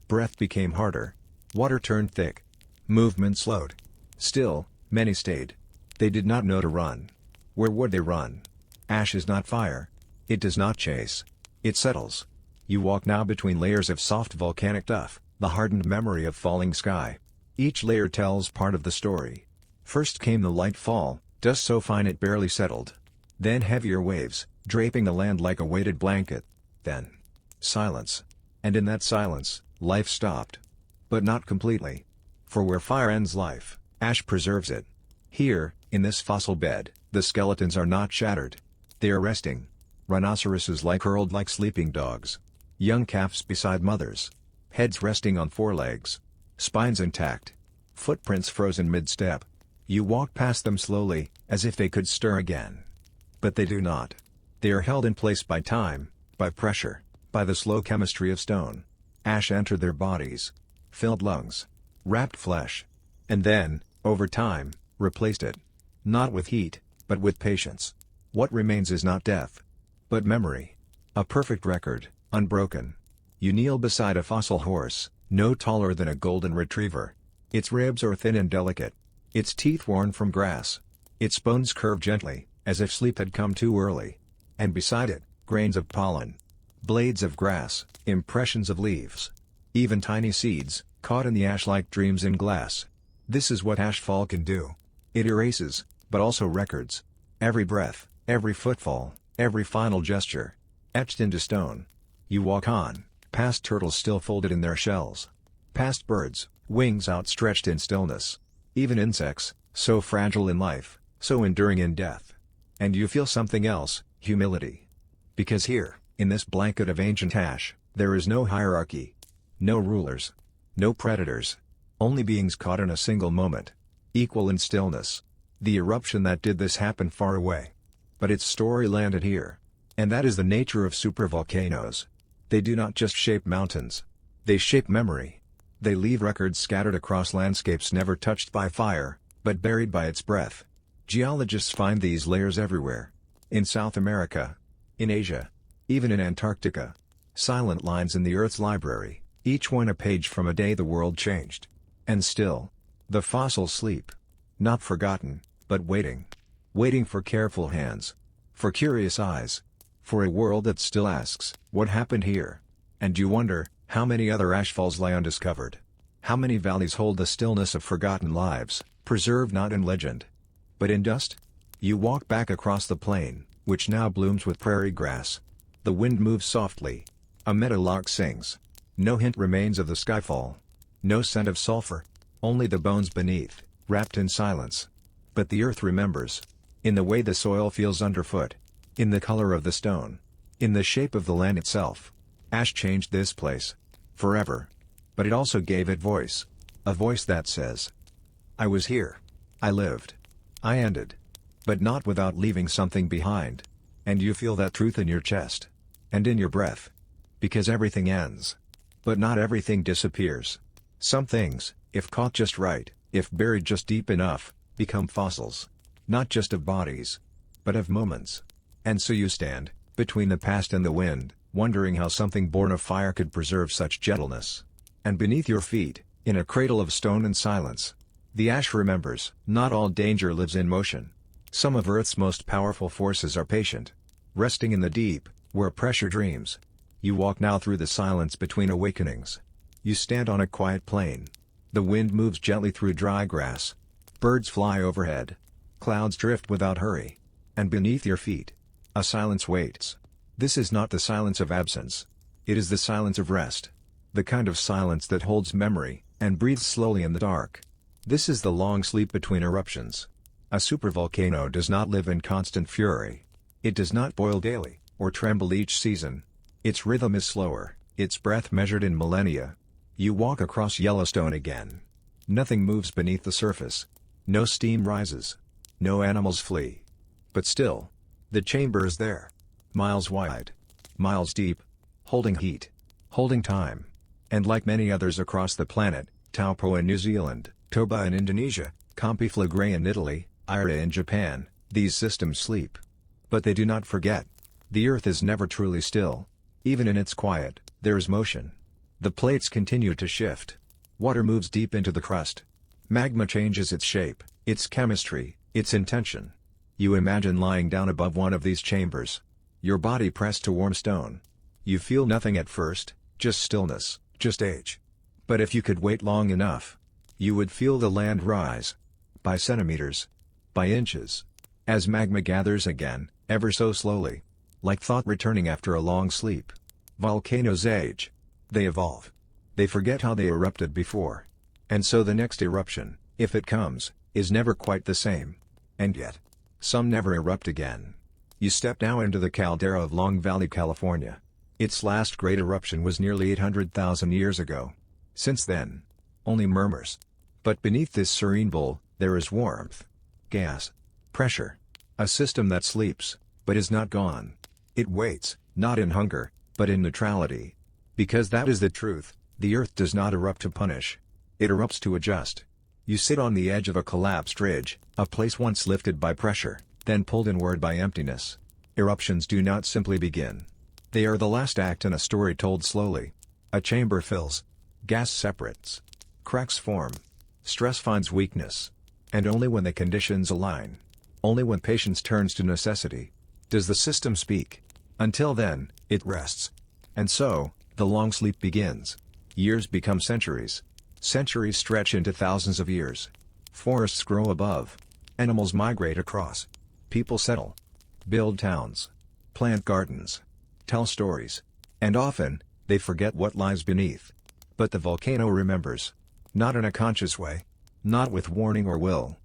breath became harder. Water turned thick. Movement slowed. Still, many stayed. They did not know to run. Where would they run? Ash is not fire. It does not chase. It settles. You walk now between layers of soft volcanic duff, the hardened memory of falling sky. Each layer tells part of the story. First came the light fall, dust so fine it barely settled. Then heavier waves, draping the land like a weighted blanket. Then silence. And in that silence, life stopped. But not completely. For where fire ends life, ash preserves it. Here, in this fossil bed, the skeletons are not shattered. They are resting. Rhinoceroses lie curled like sleeping dogs. Young calves beside mothers. Heads resting on forelegs. Spines intact. Footprints frozen mid-step. You walk past them slowly, as if they could stir again. But they do not. They are held in place by time, by pressure, by the slow chemistry of stone. Ash entered their bodies. Filled lungs. Wrapped flesh. And then, over time, replaced it. Not with heat, but with patience. What remains is not death, but memory. A perfect record, unbroken. You kneel beside a fossil horse, no taller than a golden retriever. Its ribs are thin and delicate. Its teeth worn from grass. Its bones curve gently, as if sleep had come too early. And beside it, grains of pollen. Blades of grass, impressions of leaves. Even tiny seeds, caught in the ash like dreams in glass. This is what ashfall can do. It erases, but also records. Every breath, every footfall, every final gesture. Etched into stone. You walk on, past turtles still folded in their shells. Past birds, wings outstretched in stillness. Even insects, so fragile in life, so enduring in death. And you feel something else, humility. Because here, in this blanket of ancient ash, there is no hierarchy. No rulers. No predators. Only beings caught in a single moment. Equal in stillness. The eruption that did this happened far away. But its story landed here. And that is the nature of supervolcanoes. They do not just shape mountains. They shape memory. They leave records scattered across landscapes never touched by fire, but buried by its breath. Geologists find these layers everywhere. In South America. In Asia. Even in Antarctica. Silent lines in the Earth's library, each one a page from a day the world changed. And still, the fossils sleep. Not forgotten, but waiting. Waiting for careful hands. For curious eyes. For a world that still asks, what happened here? And you wonder, how many other ashfalls lie undiscovered? How many valleys hold the stillness of forgotten lives, preserved not in legend, but in dust? You walk back across the plain, which now blooms with prairie grass. The wind moves softly. A meadowlark sings. No hint remains of the skyfall. No scent of sulfur. Only the bones beneath, wrapped in silence. But the earth remembers. In the way the soil feels underfoot. In the color of the stone. In the shape of the land itself. Ash changed this place. Forever. But it also gave it voice. A voice that says, I was here. I lived. I ended. But not without leaving something behind. And you feel that truth in your chest. And in your breath. Because everything ends. But not everything disappears. Some things, if caught just right, if buried just deep enough, become fossils. Not just of bodies. But of moments. And so you stand, between the past and the wind, wondering how something born of fire could preserve such gentleness. And beneath your feet, in a cradle of stone and silence, the ash remembers. Not all danger lives in motion. Some of Earth's most powerful forces are patient. Resting in the deep, where pressure dreams. You walk now through the silence between awakenings. You stand on a quiet plain. The wind moves gently through dry grass. Birds fly overhead. Clouds drift without hurry. And beneath your feet, a silence waits. This is not the silence of absence. It is the silence of rest. The kind of silence that holds memory, and breathes slowly in the dark. This is the long sleep between eruptions. A supervolcano does not live in constant fury. It does not boil daily, or tremble each season. Its rhythm is slower, its breath measured in millennia. You walk across Yellowstone again. Nothing moves beneath the surface. No steam rises. No animals flee. But still, the chamber is there. Miles wide. Miles deep. Holding heat. Holding time. And like many others across the planet, Taupo in New Zealand, Toba in Indonesia, Campi Flegrei in Italy, Ira in Japan, these systems sleep. But they do not forget. The Earth is never truly still. Even in its quiet, there is motion. The plates continue to shift. Water moves deep into the crust. Magma changes its shape, its chemistry, its intention. You imagine lying down above one of these chambers. Your body pressed to warm stone. You feel nothing at first, just stillness, just age. But if you could wait long enough, you would feel the land rise. By centimeters. By inches. As magma gathers again, ever so slowly. Like thought returning after a long sleep. Volcanoes age. They evolve. They forget how they erupted before. And so the next eruption, if it comes, is never quite the same. And yet, some never erupt again. You step now into the caldera of Long Valley, California. Its last great eruption was nearly 800,000 years ago. Since then, only murmurs. But beneath this serene bowl, there is warmth. Gas. Pressure. A system that sleeps, but is not gone. It waits, not in hunger, but in neutrality. Because that is the truth, the Earth does not erupt to punish. It erupts to adjust. You sit on the edge of a collapsed ridge, a place once lifted by pressure, then pulled inward by emptiness. Eruptions do not simply begin. They are the last act in a story told slowly. A chamber fills. Gas separates. Cracks form. Stress finds weakness. And only when the conditions align, only when patience turns to necessity, does the system speak. Until then, it rests. And so, the long sleep begins. Years become centuries. Centuries stretch into thousands of years. Forests grow above. Animals migrate across. People settle. Build towns. Plant gardens. Tell stories. And often, they forget what lies beneath. But the volcano remembers. Not in a conscious way. Not with warning or will.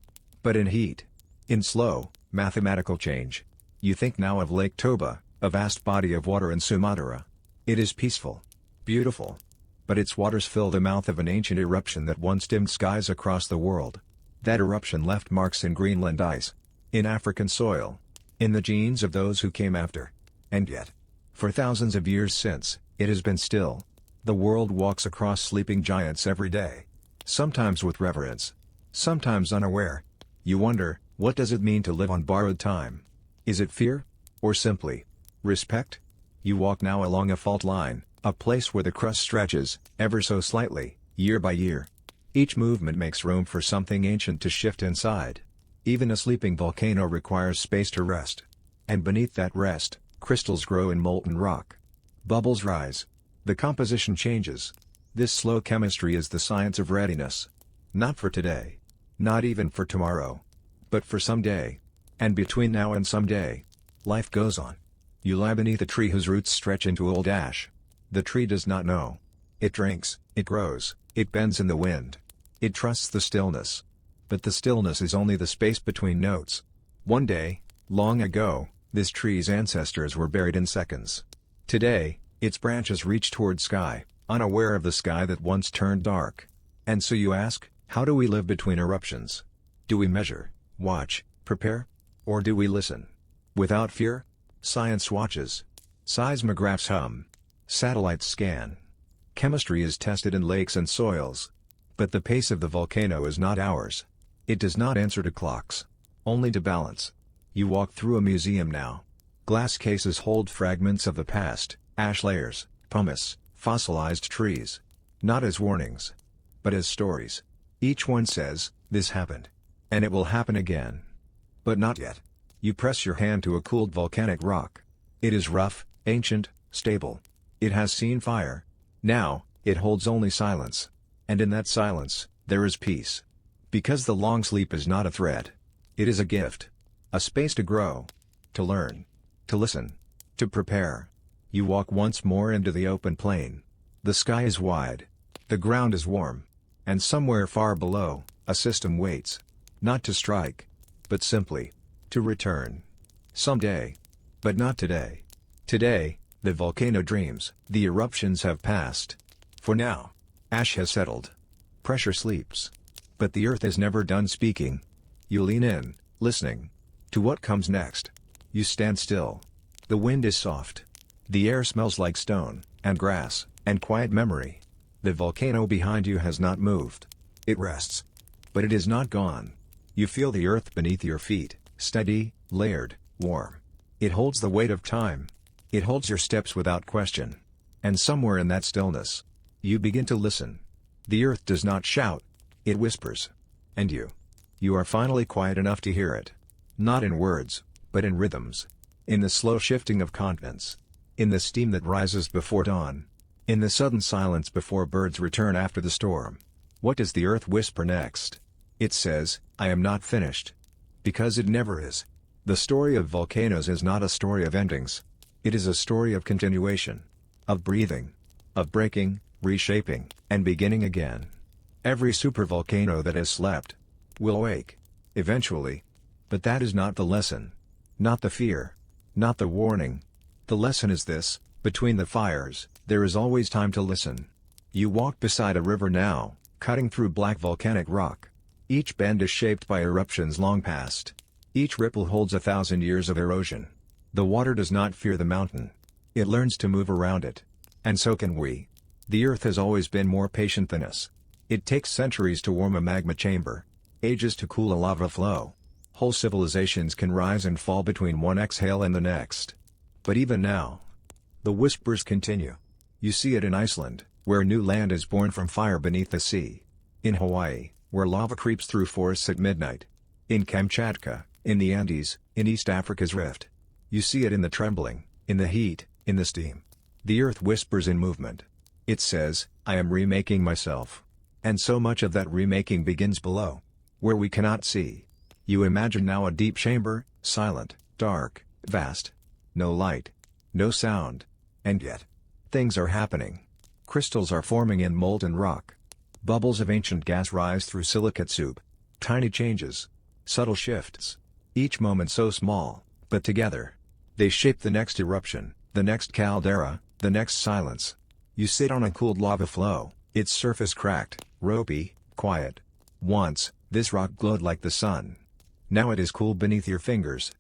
But in heat. In slow, mathematical change. You think now of Lake Toba, a vast body of water in Sumatra. It is peaceful. Beautiful. But its waters fill the mouth of an ancient eruption that once dimmed skies across the world. That eruption left marks in Greenland ice. In African soil. In the genes of those who came after. And yet, for thousands of years since, it has been still. The world walks across sleeping giants every day. Sometimes with reverence. Sometimes unaware. You wonder, what does it mean to live on borrowed time? Is it fear? Or simply respect? You walk now along a fault line, a place where the crust stretches, ever so slightly, year by year. Each movement makes room for something ancient to shift inside. Even a sleeping volcano requires space to rest. And beneath that rest, crystals grow in molten rock. Bubbles rise. The composition changes. This slow chemistry is the science of readiness. Not for today. Not even for tomorrow. But for someday. And between now and someday, life goes on. You lie beneath a tree whose roots stretch into old ash. The tree does not know. It drinks, it grows, it bends in the wind. It trusts the stillness. But the stillness is only the space between notes. One day, long ago, this tree's ancestors were buried in seconds. Today, its branches reach toward sky, unaware of the sky that once turned dark. And so you ask, how do we live between eruptions? Do we measure, watch, prepare? Or do we listen? Without fear? Science watches. Seismographs hum. Satellites scan. Chemistry is tested in lakes and soils. But the pace of the volcano is not ours. It does not answer to clocks. Only to balance. You walk through a museum now. Glass cases hold fragments of the past, ash layers, pumice, fossilized trees. Not as warnings, but as stories. Each one says, this happened. And it will happen again. But not yet. You press your hand to a cooled volcanic rock. It is rough, ancient, stable. It has seen fire. Now, it holds only silence. And in that silence, there is peace. Because the long sleep is not a threat. It is a gift. A space to grow. To learn. To listen. To prepare. You walk once more into the open plain. The sky is wide. The ground is warm. And somewhere far below, a system waits. Not to strike. But simply. To return. Someday. But not today. Today, the volcano dreams. The eruptions have passed. For now. Ash has settled. Pressure sleeps. But the earth is never done speaking. You lean in, listening. To what comes next. You stand still. The wind is soft. The air smells like stone, and grass, and quiet memory. The volcano behind you has not moved. It rests. But it is not gone. You feel the earth beneath your feet, steady, layered, warm. It holds the weight of time. It holds your steps without question. And somewhere in that stillness, you begin to listen. The earth does not shout. It whispers. And you are finally quiet enough to hear it. Not in words, but in rhythms. In the slow shifting of continents. In the steam that rises before dawn. In the sudden silence before birds return after the storm. What does the earth whisper next? It says, I am not finished. Because it never is. The story of volcanoes is not a story of endings. It is a story of continuation. Of breathing. Of breaking, reshaping, and beginning again. Every supervolcano that has slept will wake. Eventually. But that is not the lesson. Not the fear. Not the warning. The lesson is this: between the fires, there is always time to listen. You walk beside a river now, cutting through black volcanic rock. Each bend is shaped by eruptions long past. Each ripple holds 1,000 years of erosion. The water does not fear the mountain. It learns to move around it. And so can we. The earth has always been more patient than us. It takes centuries to warm a magma chamber. Ages to cool a lava flow. Whole civilizations can rise and fall between one exhale and the next. But even now, the whispers continue. You see it in Iceland, where new land is born from fire beneath the sea. In Hawaii, where lava creeps through forests at midnight. In Kamchatka, in the Andes, in East Africa's rift. You see it in the trembling, in the heat, in the steam. The earth whispers in movement. It says, I am remaking myself. And so much of that remaking begins below. Where we cannot see. You imagine now a deep chamber, silent, dark, vast. No light. No sound. And yet, things are happening. Crystals are forming in molten rock. Bubbles of ancient gas rise through silicate soup. Tiny changes. Subtle shifts. Each moment so small, but together. They shape the next eruption, the next caldera, the next silence. You sit on a cooled lava flow, its surface cracked, ropey, quiet. Once, this rock glowed like the sun. Now it is cool beneath your fingers.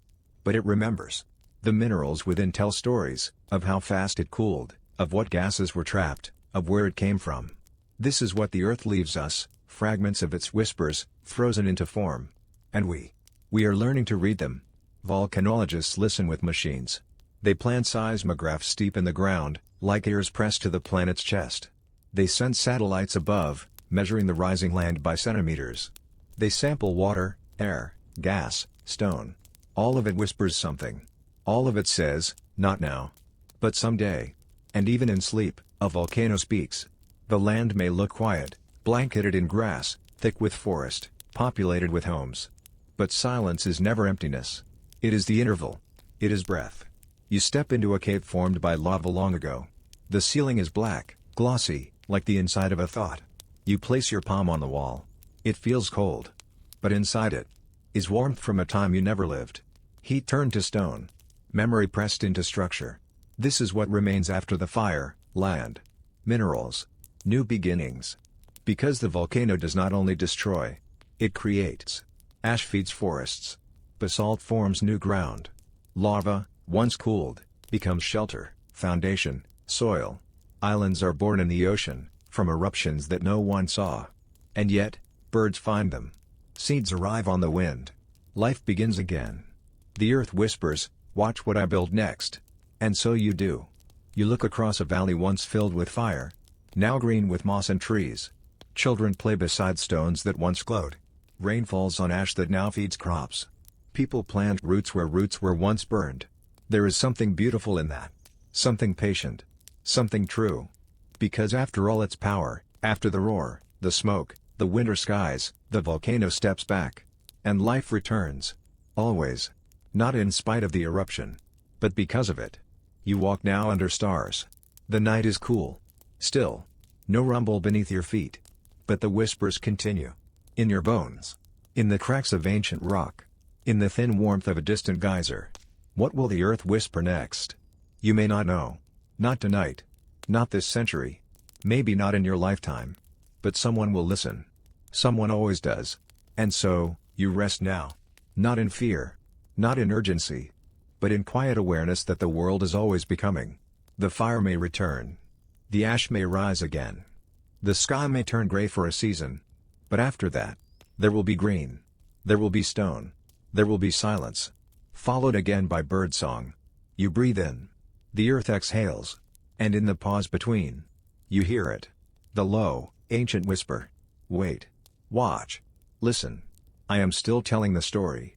But it remembers. The minerals within tell stories, of how fast it cooled, of what gases were trapped, of where it came from. This is what the earth leaves us, fragments of its whispers, frozen into form. And we are learning to read them. Volcanologists listen with machines. They plant seismographs deep in the ground, like ears pressed to the planet's chest. They send satellites above, measuring the rising land by centimeters. They sample water, air, gas, stone. All of it whispers something. All of it says, not now. But someday. And even in sleep, a volcano speaks. The land may look quiet, blanketed in grass, thick with forest, populated with homes. But silence is never emptiness. It is the interval. It is breath. You step into a cave formed by lava long ago. The ceiling is black, glossy, like the inside of a thought. You place your palm on the wall. It feels cold. But inside it, Is warmth from a time you never lived. Heat turned to stone. Memory pressed into structure. This is what remains after the fire: land, minerals, new beginnings. Because the volcano does not only destroy, it creates. Ash feeds forests. Basalt forms new ground. Lava, once cooled, becomes shelter, foundation, soil. Islands are born in the ocean, from eruptions that no one saw. And yet, birds find them. Seeds arrive on the wind. Life begins again. The earth whispers, "Watch what I build next." And so you do. You look across a valley once filled with fire, now green with moss and trees. Children play beside stones that once glowed. Rain falls on ash that now feeds crops. People plant roots where once burned. There is something beautiful in that. Something patient. Something true. Because after all its power, after the roar, the smoke, the winter skies, the volcano steps back. And life returns. Always. Not in spite of the eruption, but because of it. You walk now under stars. The night is cool. Still. No rumble beneath your feet. But the whispers continue. In your bones. In the cracks of ancient rock. In the thin warmth of a distant geyser. What will the earth whisper next? You may not know. Not tonight. Not this century. Maybe not in your lifetime. But someone will listen. Someone always does. And so, you rest now. Not in fear. Not in urgency. But in quiet awareness that the world is always becoming. The fire may return. The ash may rise again. The sky may turn gray for a season. But after that, there will be green. There will be stone. There will be silence. Followed again by birdsong. You breathe in. The earth exhales. And in the pause between, you hear it. The low, ancient whisper. Wait. Watch. Listen. I am still telling the story.